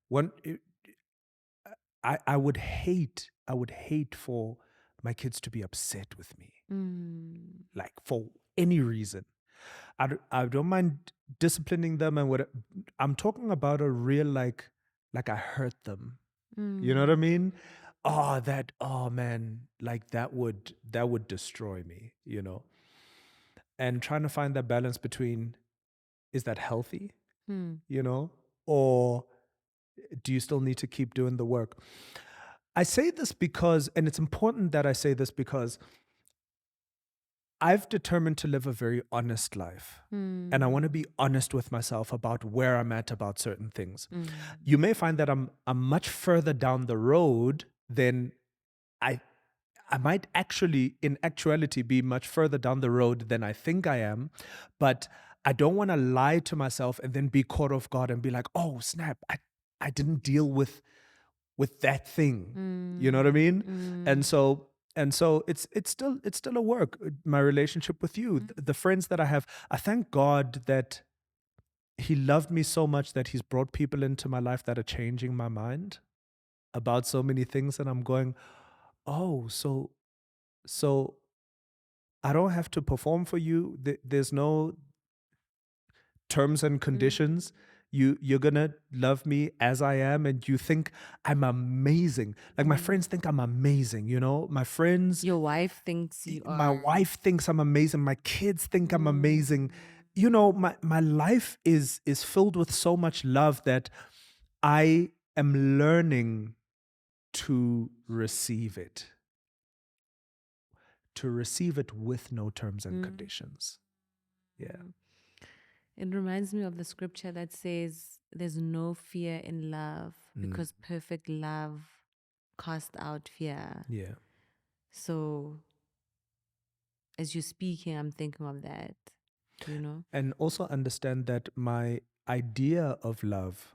[SPEAKER 1] one, I would hate for my kids to be upset with me, like for any reason. I don't mind disciplining them and what I'm talking about a real like I hurt them. You know what I mean? Oh man, like that would destroy me, And trying to find that balance between, is that healthy? Or do you still need to keep doing the work? I say this because, and it's important that I say this because I've determined to live a very honest life. And I want to be honest with myself about where I'm at about certain things. You may find that I'm much further down the road than I might actually, in actuality, be much further down the road than I think I am. But I don't want to lie to myself and then be caught off guard and be like, oh, snap, I didn't deal with that thing. You know what I mean? And so it's still a work. My relationship with you, the friends that I have, I thank God that He loved me so much that He's brought people into my life that are changing my mind about so many things, and I'm going, oh, so I don't have to perform for you. There's no terms and conditions. You're gonna love me as I am, and you think I'm amazing. Like my friends think I'm amazing, My friends,
[SPEAKER 2] Your wife thinks you
[SPEAKER 1] my
[SPEAKER 2] are.
[SPEAKER 1] wife thinks I'm amazing. My kids think I'm amazing. My life is filled with so much love that I am learning to receive it. To receive it with no terms and conditions. Yeah.
[SPEAKER 2] It reminds me of the scripture that says, there's no fear in love because perfect love casts out fear.
[SPEAKER 1] Yeah.
[SPEAKER 2] So as you're speaking, I'm thinking of that,
[SPEAKER 1] And also understand that my idea of love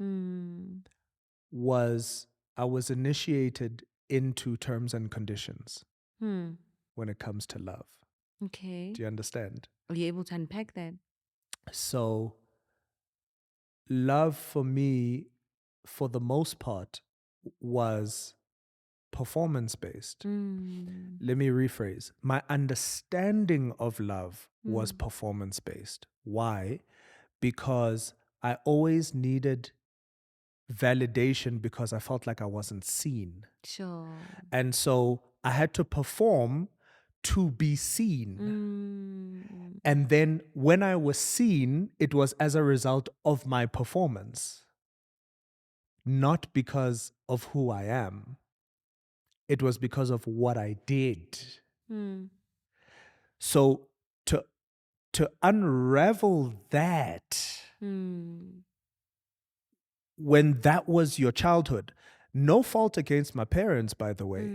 [SPEAKER 1] was, I was initiated into terms and conditions when it comes to love.
[SPEAKER 2] Okay.
[SPEAKER 1] Do you understand?
[SPEAKER 2] Are you able to unpack that?
[SPEAKER 1] So love for me, for the most part, was performance based. Let me rephrase. My understanding of love was performance based. Why? Because I always needed validation because I felt like I wasn't seen.
[SPEAKER 2] Sure.
[SPEAKER 1] And so I had to perform to be seen. And then when I was seen, it was as a result of my performance, not because of who I am. It was because of what I did. So to unravel that, when that was your childhood, no fault against my parents, by the way.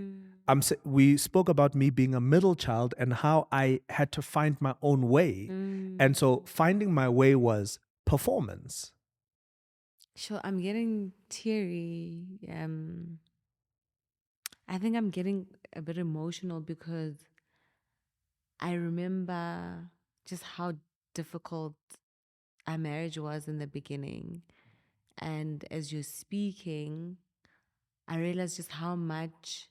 [SPEAKER 1] We spoke about me being a middle child and how I had to find my own way. And so finding my way was performance.
[SPEAKER 2] Sure, I'm getting teary. I think I'm getting a bit emotional because I remember just how difficult our marriage was in the beginning. And as you're speaking, I realized just how much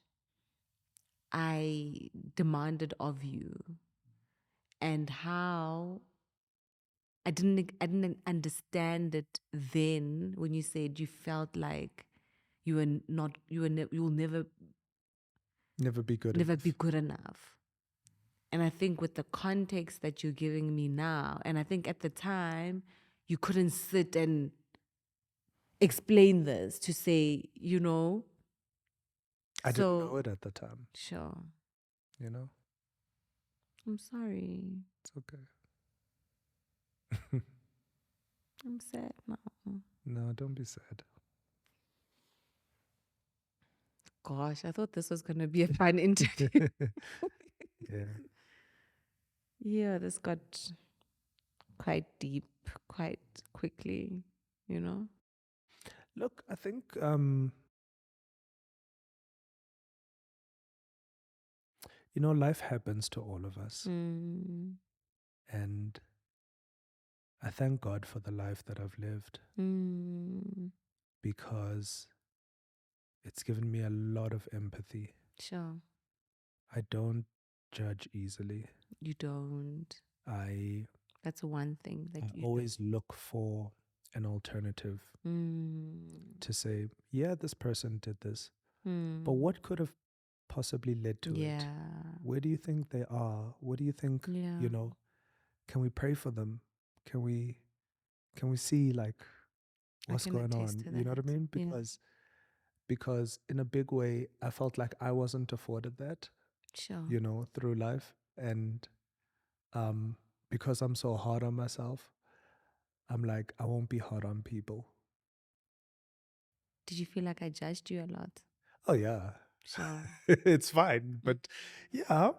[SPEAKER 2] I demanded of you and how I didn't understand it then when you said you felt like you will never
[SPEAKER 1] Be good.
[SPEAKER 2] never be good enough. And I think with the context that you're giving me now, and I think at the time you couldn't sit and explain this to say,
[SPEAKER 1] I didn't know it at the time.
[SPEAKER 2] Sure.
[SPEAKER 1] you know?
[SPEAKER 2] I'm sorry.
[SPEAKER 1] It's okay.
[SPEAKER 2] I'm sad now.
[SPEAKER 1] No, don't be sad.
[SPEAKER 2] Gosh, I thought this was going to be a fun interview.
[SPEAKER 1] Yeah.
[SPEAKER 2] Yeah, this got quite deep quite quickly, you know?
[SPEAKER 1] Look, I think life happens to all of us.
[SPEAKER 2] Mm.
[SPEAKER 1] And I thank God for the life that I've lived
[SPEAKER 2] Mm.
[SPEAKER 1] because it's given me a lot of empathy.
[SPEAKER 2] Sure.
[SPEAKER 1] I don't judge easily.
[SPEAKER 2] You don't.
[SPEAKER 1] I
[SPEAKER 2] That's one thing that you
[SPEAKER 1] always look for an alternative
[SPEAKER 2] don't.
[SPEAKER 1] to say, yeah, this person did this,
[SPEAKER 2] Mm.
[SPEAKER 1] but what could have possibly led to it?
[SPEAKER 2] Yeah.
[SPEAKER 1] Where do you think they are? What do you think,
[SPEAKER 2] Yeah.
[SPEAKER 1] can we pray for them? Can we see like what's
[SPEAKER 2] can
[SPEAKER 1] going
[SPEAKER 2] attest
[SPEAKER 1] on?
[SPEAKER 2] to
[SPEAKER 1] You know what I
[SPEAKER 2] that.
[SPEAKER 1] mean?
[SPEAKER 2] Yeah.
[SPEAKER 1] Because in a big way, I felt like I wasn't afforded that,
[SPEAKER 2] Sure.
[SPEAKER 1] through life. And because I'm so hard on myself, I'm like, I won't be hard on people.
[SPEAKER 2] Did you feel like I judged you a lot?
[SPEAKER 1] Oh yeah.
[SPEAKER 2] Sure.
[SPEAKER 1] It's fine. But yeah,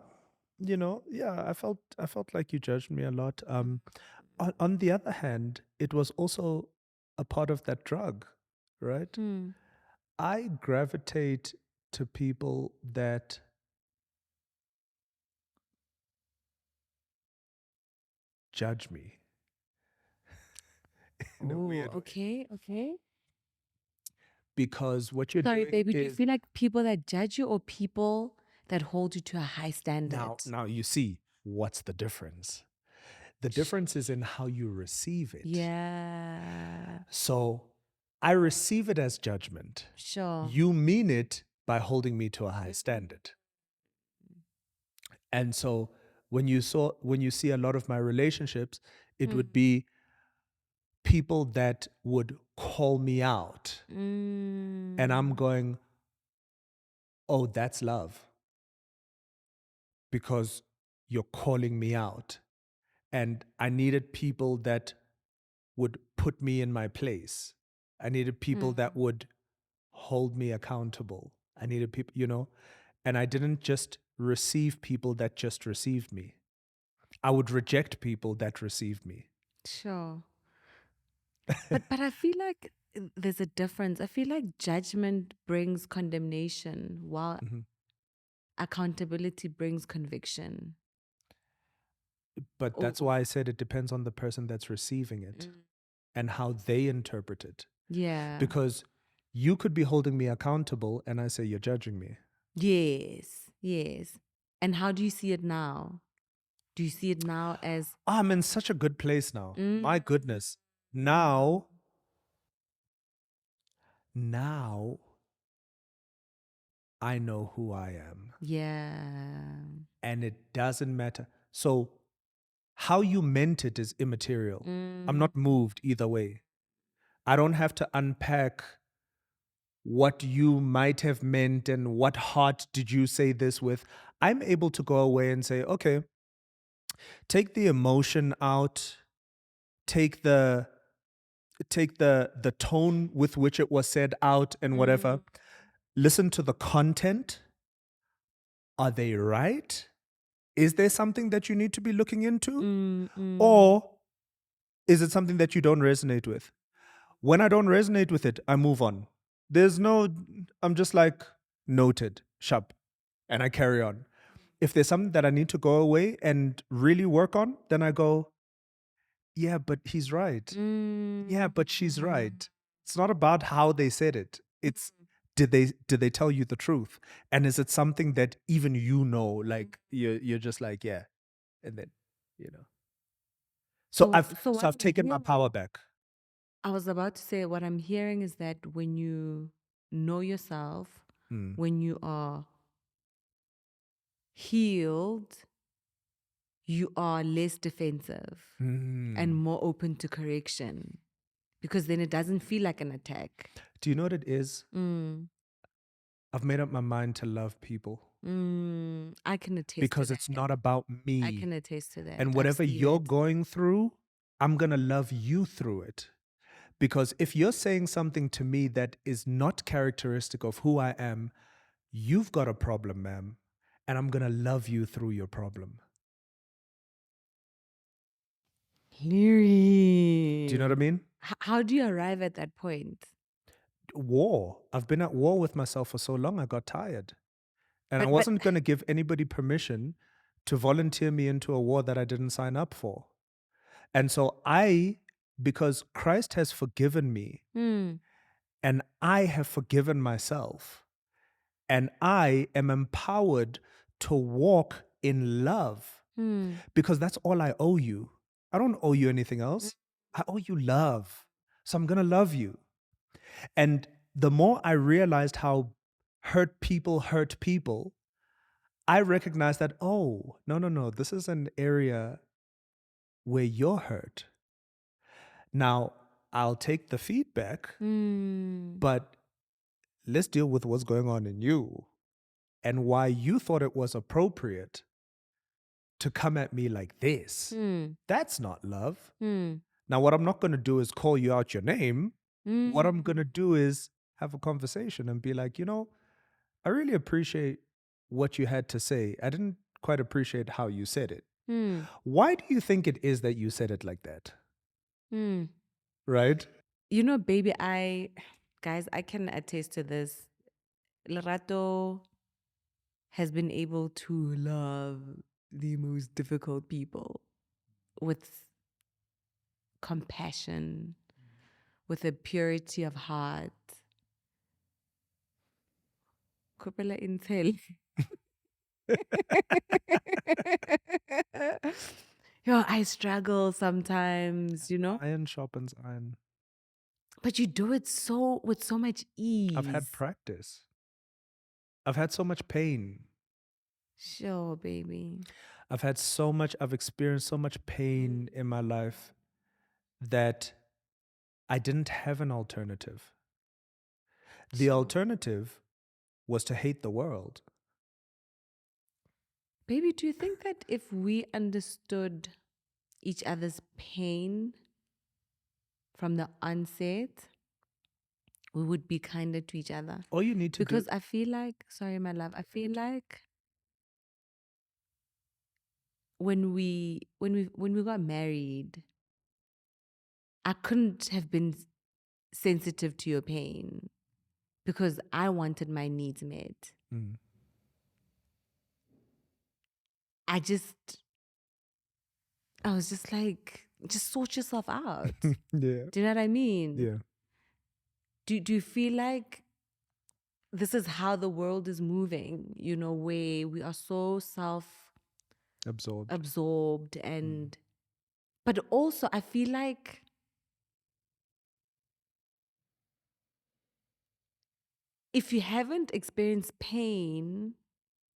[SPEAKER 1] I felt like you judged me a lot. On the other hand, it was also a part of that drug, right?
[SPEAKER 2] Hmm.
[SPEAKER 1] I gravitate to people that judge me in a
[SPEAKER 2] Oh,
[SPEAKER 1] weird way.
[SPEAKER 2] okay.
[SPEAKER 1] Because what you're
[SPEAKER 2] Sorry,
[SPEAKER 1] doing
[SPEAKER 2] baby. Do you
[SPEAKER 1] is
[SPEAKER 2] feel like people that judge you or people that hold you to a high standard?
[SPEAKER 1] now you see what's the difference. The difference is in how you receive it.
[SPEAKER 2] Yeah.
[SPEAKER 1] So I receive it as judgment.
[SPEAKER 2] Sure.
[SPEAKER 1] You mean it by holding me to a high standard. And so when you see a lot of my relationships, it would be people that would call me out.
[SPEAKER 2] Mm.
[SPEAKER 1] And I'm going, oh, that's love. Because you're calling me out. And I needed people that would put me in my place. I needed people that would hold me accountable. I needed people, and I didn't just receive people that just received me. I would reject people that received me.
[SPEAKER 2] Sure. But I feel like there's a difference. I feel like judgment brings condemnation while accountability brings conviction.
[SPEAKER 1] But that's why I said it depends on the person that's receiving it and how they interpret it.
[SPEAKER 2] Yeah.
[SPEAKER 1] Because you could be holding me accountable and I say, you're judging me.
[SPEAKER 2] Yes. And how do you see it now? Do you see it now as
[SPEAKER 1] I'm in such a good place now. My goodness. Now I know who I am.
[SPEAKER 2] yeah.
[SPEAKER 1] And it doesn't matter. So how you meant it is immaterial. I'm not moved either way. I don't have to unpack what you might have meant and what heart did you say this with. I'm able to go away and say, okay, take the emotion out, take the tone with which it was said out and whatever. Listen to the content. Are they right? Is there something that you need to be looking into? Or is it something that you don't resonate with? When I don't resonate with it, I move on. I'm just like, noted, sharp, and I carry on. If there's something that I need to go away and really work on, then I go, yeah, but he's right. Yeah, but she's right. It's not about how they said it. It's did they tell you the truth? And is it something that even like you're just like, yeah. And then, So I've taken my power back.
[SPEAKER 2] I was about to say, what I'm hearing is that when you know yourself, when you are healed, you are less defensive and more open to correction, because then it doesn't feel like an attack.
[SPEAKER 1] Do you know what it is? I've made up my mind to love people.
[SPEAKER 2] I can attest
[SPEAKER 1] because
[SPEAKER 2] to
[SPEAKER 1] it's
[SPEAKER 2] that.
[SPEAKER 1] not about
[SPEAKER 2] I
[SPEAKER 1] me.
[SPEAKER 2] can attest to that.
[SPEAKER 1] And
[SPEAKER 2] I've
[SPEAKER 1] whatever
[SPEAKER 2] seen
[SPEAKER 1] you're
[SPEAKER 2] it.
[SPEAKER 1] going through, I'm going to love you through it. Because if you're saying something to me that is not characteristic of who I am, you've got a problem, ma'am. And I'm going to love you through your problem.
[SPEAKER 2] Leary.
[SPEAKER 1] Do you know what I mean?
[SPEAKER 2] How do you arrive at that point?
[SPEAKER 1] War. I've been at war with myself for so long, I got tired. And I
[SPEAKER 2] But-
[SPEAKER 1] wasn't going to give anybody permission to volunteer me into a war that I didn't sign up for. And so because Christ has forgiven me
[SPEAKER 2] Mm,
[SPEAKER 1] and I have forgiven myself, and I am empowered to walk in love
[SPEAKER 2] mm,
[SPEAKER 1] because that's all I owe you. I don't owe you anything else. I owe you love. So I'm going to love you. And the more I realized how hurt people, I recognized that, oh, no, this is an area where you're hurt. Now, I'll take the feedback,
[SPEAKER 2] mm,
[SPEAKER 1] but let's deal with what's going on in you and why you thought it was appropriate to come at me like this.
[SPEAKER 2] mm,
[SPEAKER 1] That's not love.
[SPEAKER 2] mm,
[SPEAKER 1] Now, what I'm not going to do is call you out your name. What I'm going to
[SPEAKER 2] mm,
[SPEAKER 1] do is have a conversation and be like, I really appreciate what you had to say. I didn't quite appreciate how you said it.
[SPEAKER 2] mm,
[SPEAKER 1] Why do you think it is that you said it like that?
[SPEAKER 2] mm.
[SPEAKER 1] Right?
[SPEAKER 2] Baby, guys, I can attest to this. LERATO has been able to love the most difficult people with compassion, with a purity of heart. Kopela intel. I struggle sometimes,
[SPEAKER 1] Iron sharpens iron.
[SPEAKER 2] but you do it with so much ease.
[SPEAKER 1] I've had practice. I've had so much pain.
[SPEAKER 2] Sure, baby.
[SPEAKER 1] I've experienced so much pain in my life that I didn't have an alternative. The alternative was to hate the world.
[SPEAKER 2] Baby, do you think that if we understood each other's pain from the onset, we would be kinder to each other?
[SPEAKER 1] All you need to
[SPEAKER 2] Because
[SPEAKER 1] do.
[SPEAKER 2] I feel like, sorry, my love, I feel like when we got married, I couldn't have been sensitive to your pain because I wanted my needs met.
[SPEAKER 1] Mm.
[SPEAKER 2] I was just like, just sort yourself out.
[SPEAKER 1] Yeah.
[SPEAKER 2] Do you know what I mean?
[SPEAKER 1] Yeah.
[SPEAKER 2] Do you feel like this is how the world is moving, where we are so
[SPEAKER 1] Absorbed.
[SPEAKER 2] and but also I feel like if you haven't experienced pain,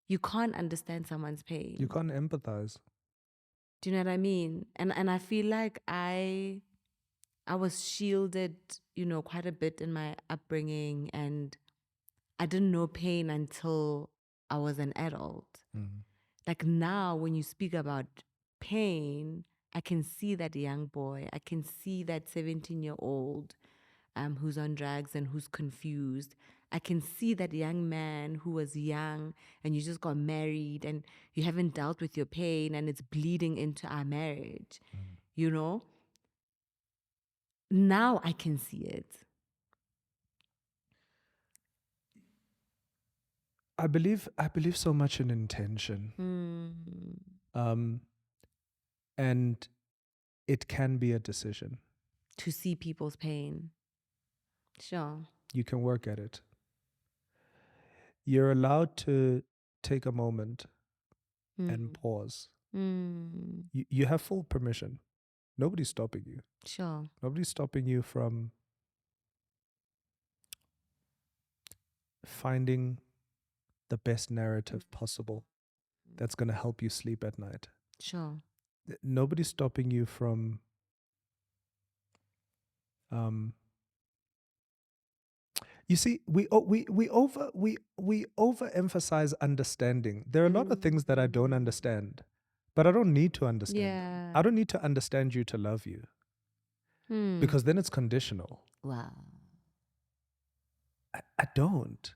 [SPEAKER 2] you can't understand someone's pain.
[SPEAKER 1] You can't empathize.
[SPEAKER 2] Do you know what I mean? And I feel like I was shielded, quite a bit in my upbringing, and I didn't know pain until I was an adult.
[SPEAKER 1] Mm.
[SPEAKER 2] Like now, when you speak about pain, I can see that young boy. I can see that 17-year-old who's on drugs and who's confused. I can see that young man who was young and you just got married and you haven't dealt with your pain and it's bleeding into our marriage. Now I can see it.
[SPEAKER 1] I believe so much in intention. And it can be a decision.
[SPEAKER 2] To see people's pain. Sure.
[SPEAKER 1] You can work at it. You're allowed to take a moment and pause. You have full permission. Nobody's stopping you.
[SPEAKER 2] Sure.
[SPEAKER 1] Nobody's stopping you from finding the best narrative possible that's going to help you sleep at night.
[SPEAKER 2] Sure.
[SPEAKER 1] Nobody's stopping you from You see, we overemphasize understanding. There are a lot of things that I don't understand, but I don't need to understand them.
[SPEAKER 2] Yeah.
[SPEAKER 1] I don't need to understand you to love you, because then it's conditional.
[SPEAKER 2] Wow.
[SPEAKER 1] I don't.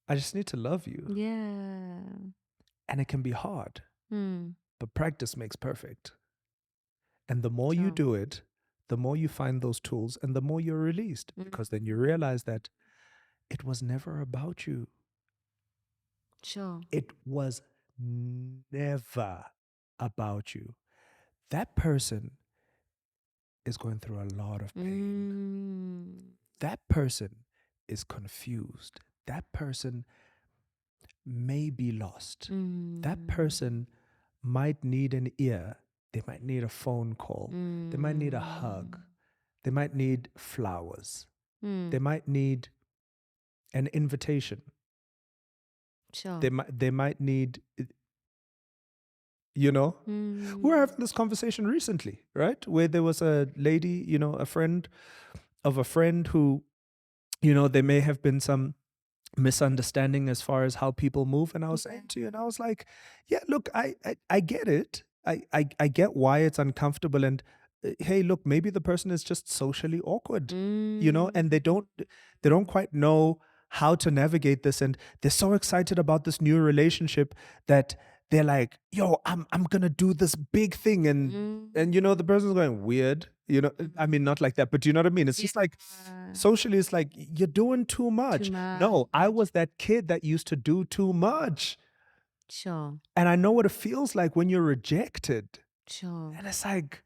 [SPEAKER 1] I just need to love you,
[SPEAKER 2] Yeah.
[SPEAKER 1] and it can be hard, but practice makes perfect. And the more you
[SPEAKER 2] Sure.
[SPEAKER 1] do it, the more you find those tools, and the more you're released, because then you realize that it was never about you.
[SPEAKER 2] Sure.
[SPEAKER 1] It was never about you. That person is going through a lot of pain. That person is confused. That person may be lost. That person might need an ear. They might need a phone call. They might need a hug. They might need flowers. They might need an invitation.
[SPEAKER 2] Sure.
[SPEAKER 1] They might need, we were having this conversation recently, right? Where there was a lady, a friend of a friend who, there may have been some misunderstanding as far as how people move. And I was saying to you, and I was like, yeah, look, I get it. I get why it's uncomfortable. And hey, look, maybe the person is just socially awkward, and they don't quite know how to navigate this. And they're so excited about this new relationship that they're like, yo, I'm gonna do this big thing. And the person's going, weird. I mean, not like that, but you know what I mean? It's just like, socially, it's like, you're doing too much. No, I was that kid that used to do too much.
[SPEAKER 2] Sure.
[SPEAKER 1] And I know what it feels like when you're rejected.
[SPEAKER 2] Sure.
[SPEAKER 1] And it's like,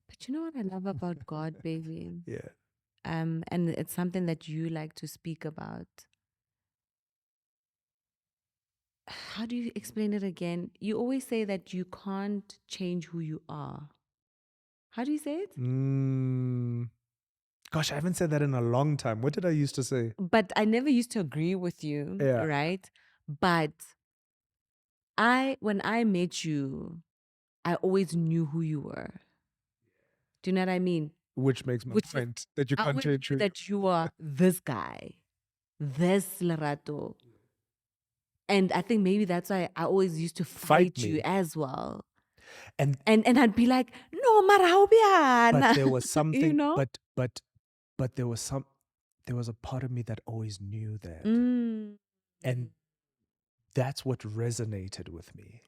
[SPEAKER 2] But you know what I love about God, baby?
[SPEAKER 1] yeah.
[SPEAKER 2] And it's something that you like to speak about. How do you explain it again? You always say that you can't change who you are. How do you say it?
[SPEAKER 1] Gosh, I haven't said that in a long time. What did I used to say?
[SPEAKER 2] But I never used to agree with you,
[SPEAKER 1] Yeah.
[SPEAKER 2] right? But when I met you, I always knew who you were. Do you know what I mean?
[SPEAKER 1] Which makes my point that you
[SPEAKER 2] I
[SPEAKER 1] can't
[SPEAKER 2] always
[SPEAKER 1] change
[SPEAKER 2] knew
[SPEAKER 1] who.
[SPEAKER 2] that you are this guy, this LERATO. And I think maybe that's why I always used to fight
[SPEAKER 1] me.
[SPEAKER 2] you as well.
[SPEAKER 1] And
[SPEAKER 2] I'd be like, no, mara how biyan?"
[SPEAKER 1] but there was something,
[SPEAKER 2] you know?
[SPEAKER 1] but there was a part of me that always knew that. And that's what resonated with me.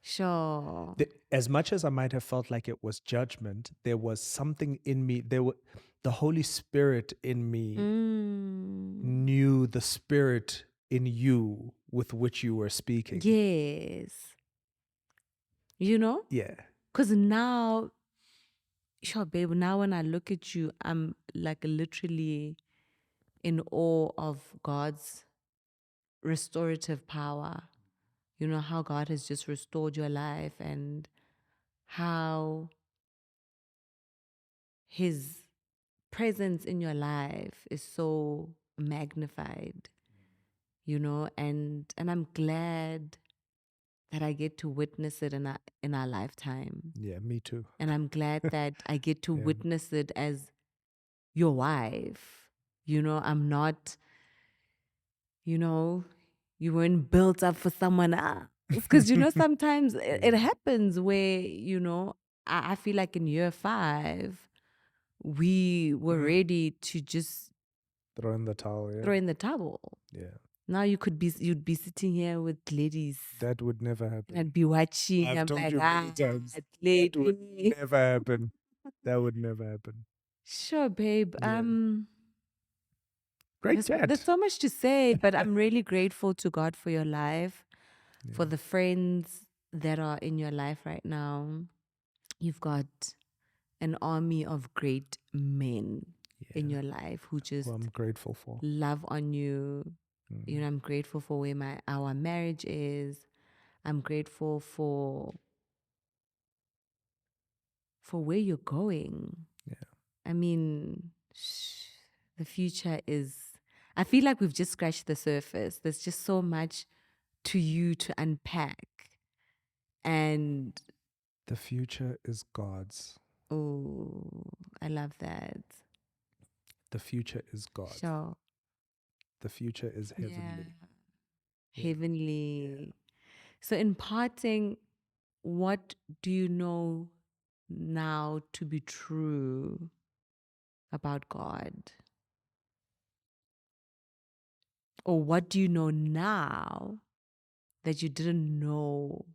[SPEAKER 2] Sure.
[SPEAKER 1] As much as I might have felt like it was judgment, there was something in me. The Holy Spirit in me knew the spirit in you with which you were speaking.
[SPEAKER 2] Yes. You know?
[SPEAKER 1] Yeah.
[SPEAKER 2] Because now, sure, babe, now when I look at you, I'm like literally in awe of God's restorative power. You know, how God has just restored your life and how His presence in your life is so magnified, and I'm glad that I get to witness it in our lifetime.
[SPEAKER 1] Yeah, me too.
[SPEAKER 2] And I'm glad that I get to witness it as your wife. I'm not, you weren't built up for someone else. Because, sometimes it happens where, I feel like in year 5, we were ready to just
[SPEAKER 1] Throw in the towel. Yeah.
[SPEAKER 2] throw in the towel.
[SPEAKER 1] Yeah.
[SPEAKER 2] Now you'd be sitting here with ladies.
[SPEAKER 1] That would never happen.
[SPEAKER 2] And I'd be watching.
[SPEAKER 1] I've
[SPEAKER 2] I'm
[SPEAKER 1] told
[SPEAKER 2] like,
[SPEAKER 1] you many times. That
[SPEAKER 2] lady.
[SPEAKER 1] would never happen. That would never happen.
[SPEAKER 2] Sure, babe.
[SPEAKER 1] Yeah. Great chat.
[SPEAKER 2] There's so much to say, but I'm really grateful to God for your life, for the friends that are in your life right now. You've got an army of great men in your life who just
[SPEAKER 1] I'm grateful for.
[SPEAKER 2] love on you. I'm grateful for where our marriage is. I'm grateful for where you're going.
[SPEAKER 1] Yeah.
[SPEAKER 2] I mean, the future is, I feel like we've just scratched the surface. There's just so much to you to unpack. And
[SPEAKER 1] the future is God's.
[SPEAKER 2] Oh, I love that.
[SPEAKER 1] The future is God.
[SPEAKER 2] Sure.
[SPEAKER 1] The future is heavenly.
[SPEAKER 2] Yeah. Heavenly. So, in parting, what do you know now to be true about God? Or what do you know now that you didn't know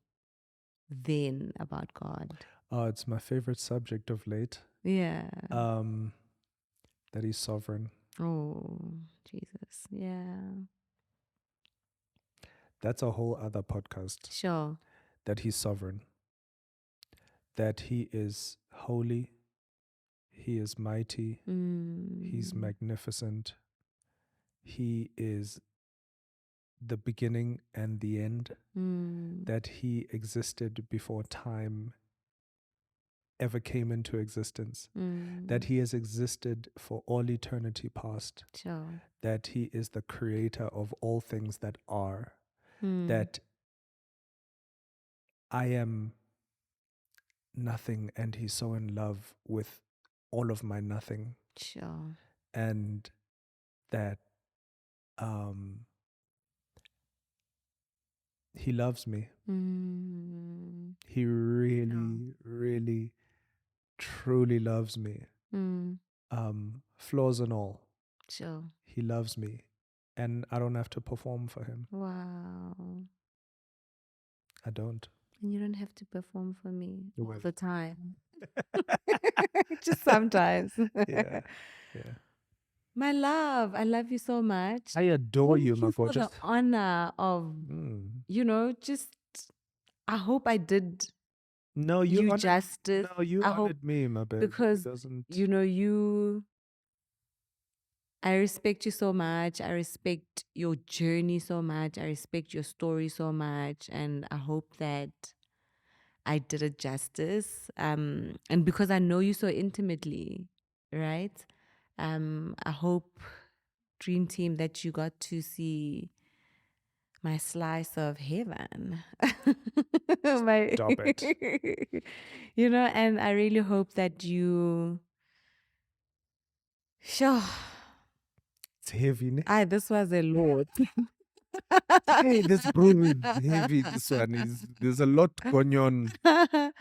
[SPEAKER 2] then about God?
[SPEAKER 1] It's my favorite subject of late.
[SPEAKER 2] Yeah.
[SPEAKER 1] That He's sovereign.
[SPEAKER 2] Oh, Jesus. Yeah.
[SPEAKER 1] That's a whole other podcast.
[SPEAKER 2] Sure.
[SPEAKER 1] That He's sovereign. That He is holy. He is mighty. He's magnificent. He is the beginning and the end. That He existed before time ever came into existence. That He has existed for all eternity past.
[SPEAKER 2] Sure.
[SPEAKER 1] That He is the creator of all things that are. That I am nothing and He's so in love with all of my nothing.
[SPEAKER 2] Sure.
[SPEAKER 1] And that He loves me. He really, really, truly loves me. Flaws and all.
[SPEAKER 2] Sure.
[SPEAKER 1] He loves me. And I don't have to perform for Him.
[SPEAKER 2] Wow.
[SPEAKER 1] I don't.
[SPEAKER 2] And you don't have to perform for me all
[SPEAKER 1] Well.
[SPEAKER 2] the time. Just sometimes.
[SPEAKER 1] Yeah. Yeah.
[SPEAKER 2] My love, I love you so much.
[SPEAKER 1] I adore
[SPEAKER 2] Thank
[SPEAKER 1] you, my
[SPEAKER 2] for the
[SPEAKER 1] gorgeous.
[SPEAKER 2] honor of, just, I hope I did
[SPEAKER 1] No,
[SPEAKER 2] you
[SPEAKER 1] you honored,
[SPEAKER 2] justice.
[SPEAKER 1] no, you
[SPEAKER 2] I hope,
[SPEAKER 1] honored me, my babe.
[SPEAKER 2] because,
[SPEAKER 1] It doesn't.
[SPEAKER 2] I respect you so much. I respect your journey so much. I respect your story so much. And I hope that I did it justice. And because I know you so intimately, right? I hope, Dream Team, that you got to see my slice of heaven.
[SPEAKER 1] Stop it.
[SPEAKER 2] And I really hope that you... Sure.
[SPEAKER 1] It's heavy, ne?
[SPEAKER 2] This was a lot.
[SPEAKER 1] Hey, this broom is heavy. This one is. There's a lot going on.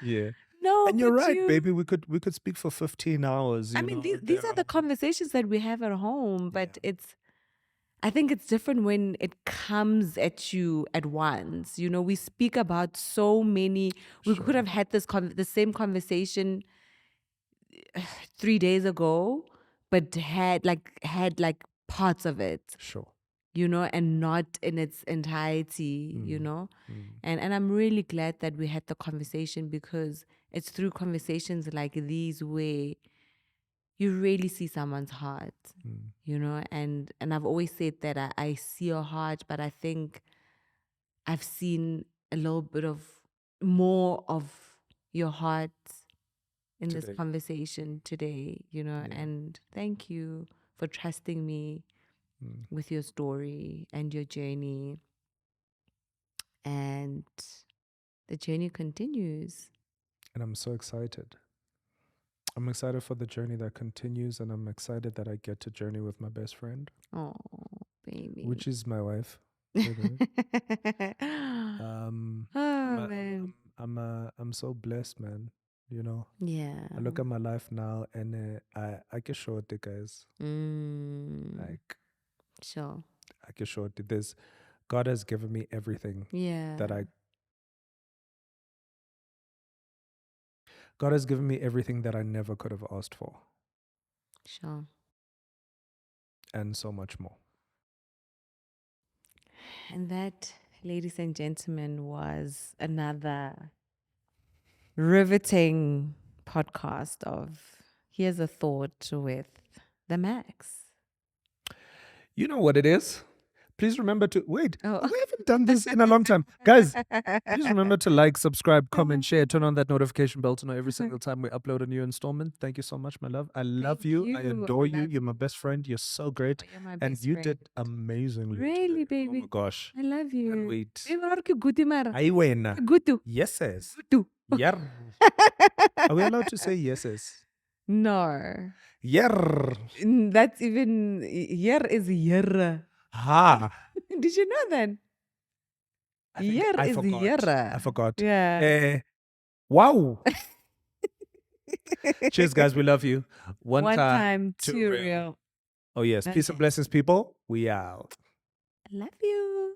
[SPEAKER 1] Yeah.
[SPEAKER 2] No,
[SPEAKER 1] And you're
[SPEAKER 2] but
[SPEAKER 1] right, baby. We could speak for 15 hours.
[SPEAKER 2] I mean, these are the conversations that we have at home, but I think it's different when it comes at you at once. We speak about so many. We could have had the same conversation 3 days ago, but had parts of it.
[SPEAKER 1] Sure.
[SPEAKER 2] And not in its entirety, And I'm really glad that we had the conversation, because it's through conversations like these where you really see someone's heart, and I've always said that I see your heart, but I think I've seen a little bit of more of your heart in this conversation today, and thank you for trusting me with your story and your journey. And the journey continues.
[SPEAKER 1] And I'm so excited. I'm excited for the journey that continues, and I'm excited that I get to journey with my best friend.
[SPEAKER 2] Oh, baby.
[SPEAKER 1] Which is my wife.
[SPEAKER 2] Man.
[SPEAKER 1] I'm so blessed, man.
[SPEAKER 2] Yeah.
[SPEAKER 1] I look at my life now and I get short, guys. Like,
[SPEAKER 2] sure.
[SPEAKER 1] I get short. God has given me everything.
[SPEAKER 2] Yeah.
[SPEAKER 1] God has given me everything that I never could have asked for.
[SPEAKER 2] Sure.
[SPEAKER 1] And so much more.
[SPEAKER 2] And that, ladies and gentlemen, was another riveting podcast of Here's a Thought with the Max.
[SPEAKER 1] You know what it is? Please remember to... Wait,
[SPEAKER 2] Oh.
[SPEAKER 1] we haven't done this in a long time. Guys, please remember to like, subscribe, comment, share, turn on that notification bell to know every single time we upload a new installment. Thank you so much, my love. I love you. I adore you. You're my best friend. You're so great.
[SPEAKER 2] You're my
[SPEAKER 1] And
[SPEAKER 2] best
[SPEAKER 1] you
[SPEAKER 2] friend.
[SPEAKER 1] did amazingly.
[SPEAKER 2] Really,
[SPEAKER 1] today.
[SPEAKER 2] baby?
[SPEAKER 1] Oh my gosh.
[SPEAKER 2] I love you.
[SPEAKER 1] Can't wait.
[SPEAKER 2] Baby,
[SPEAKER 1] Ayi wena.
[SPEAKER 2] Gutu.
[SPEAKER 1] Yes, yes.
[SPEAKER 2] Gutu.
[SPEAKER 1] Yer. Are we allowed to say yeses?
[SPEAKER 2] No.
[SPEAKER 1] Yer.
[SPEAKER 2] That's even, yer is yer.
[SPEAKER 1] Ha.
[SPEAKER 2] Did you know that? Yer
[SPEAKER 1] I
[SPEAKER 2] is
[SPEAKER 1] forgot.
[SPEAKER 2] yer.
[SPEAKER 1] I forgot.
[SPEAKER 2] Yeah.
[SPEAKER 1] Wow. Cheers, guys. We love you. One time,
[SPEAKER 2] too real.
[SPEAKER 1] Oh, yes. Peace and
[SPEAKER 2] Okay.
[SPEAKER 1] blessings, people. We out.
[SPEAKER 2] I love you.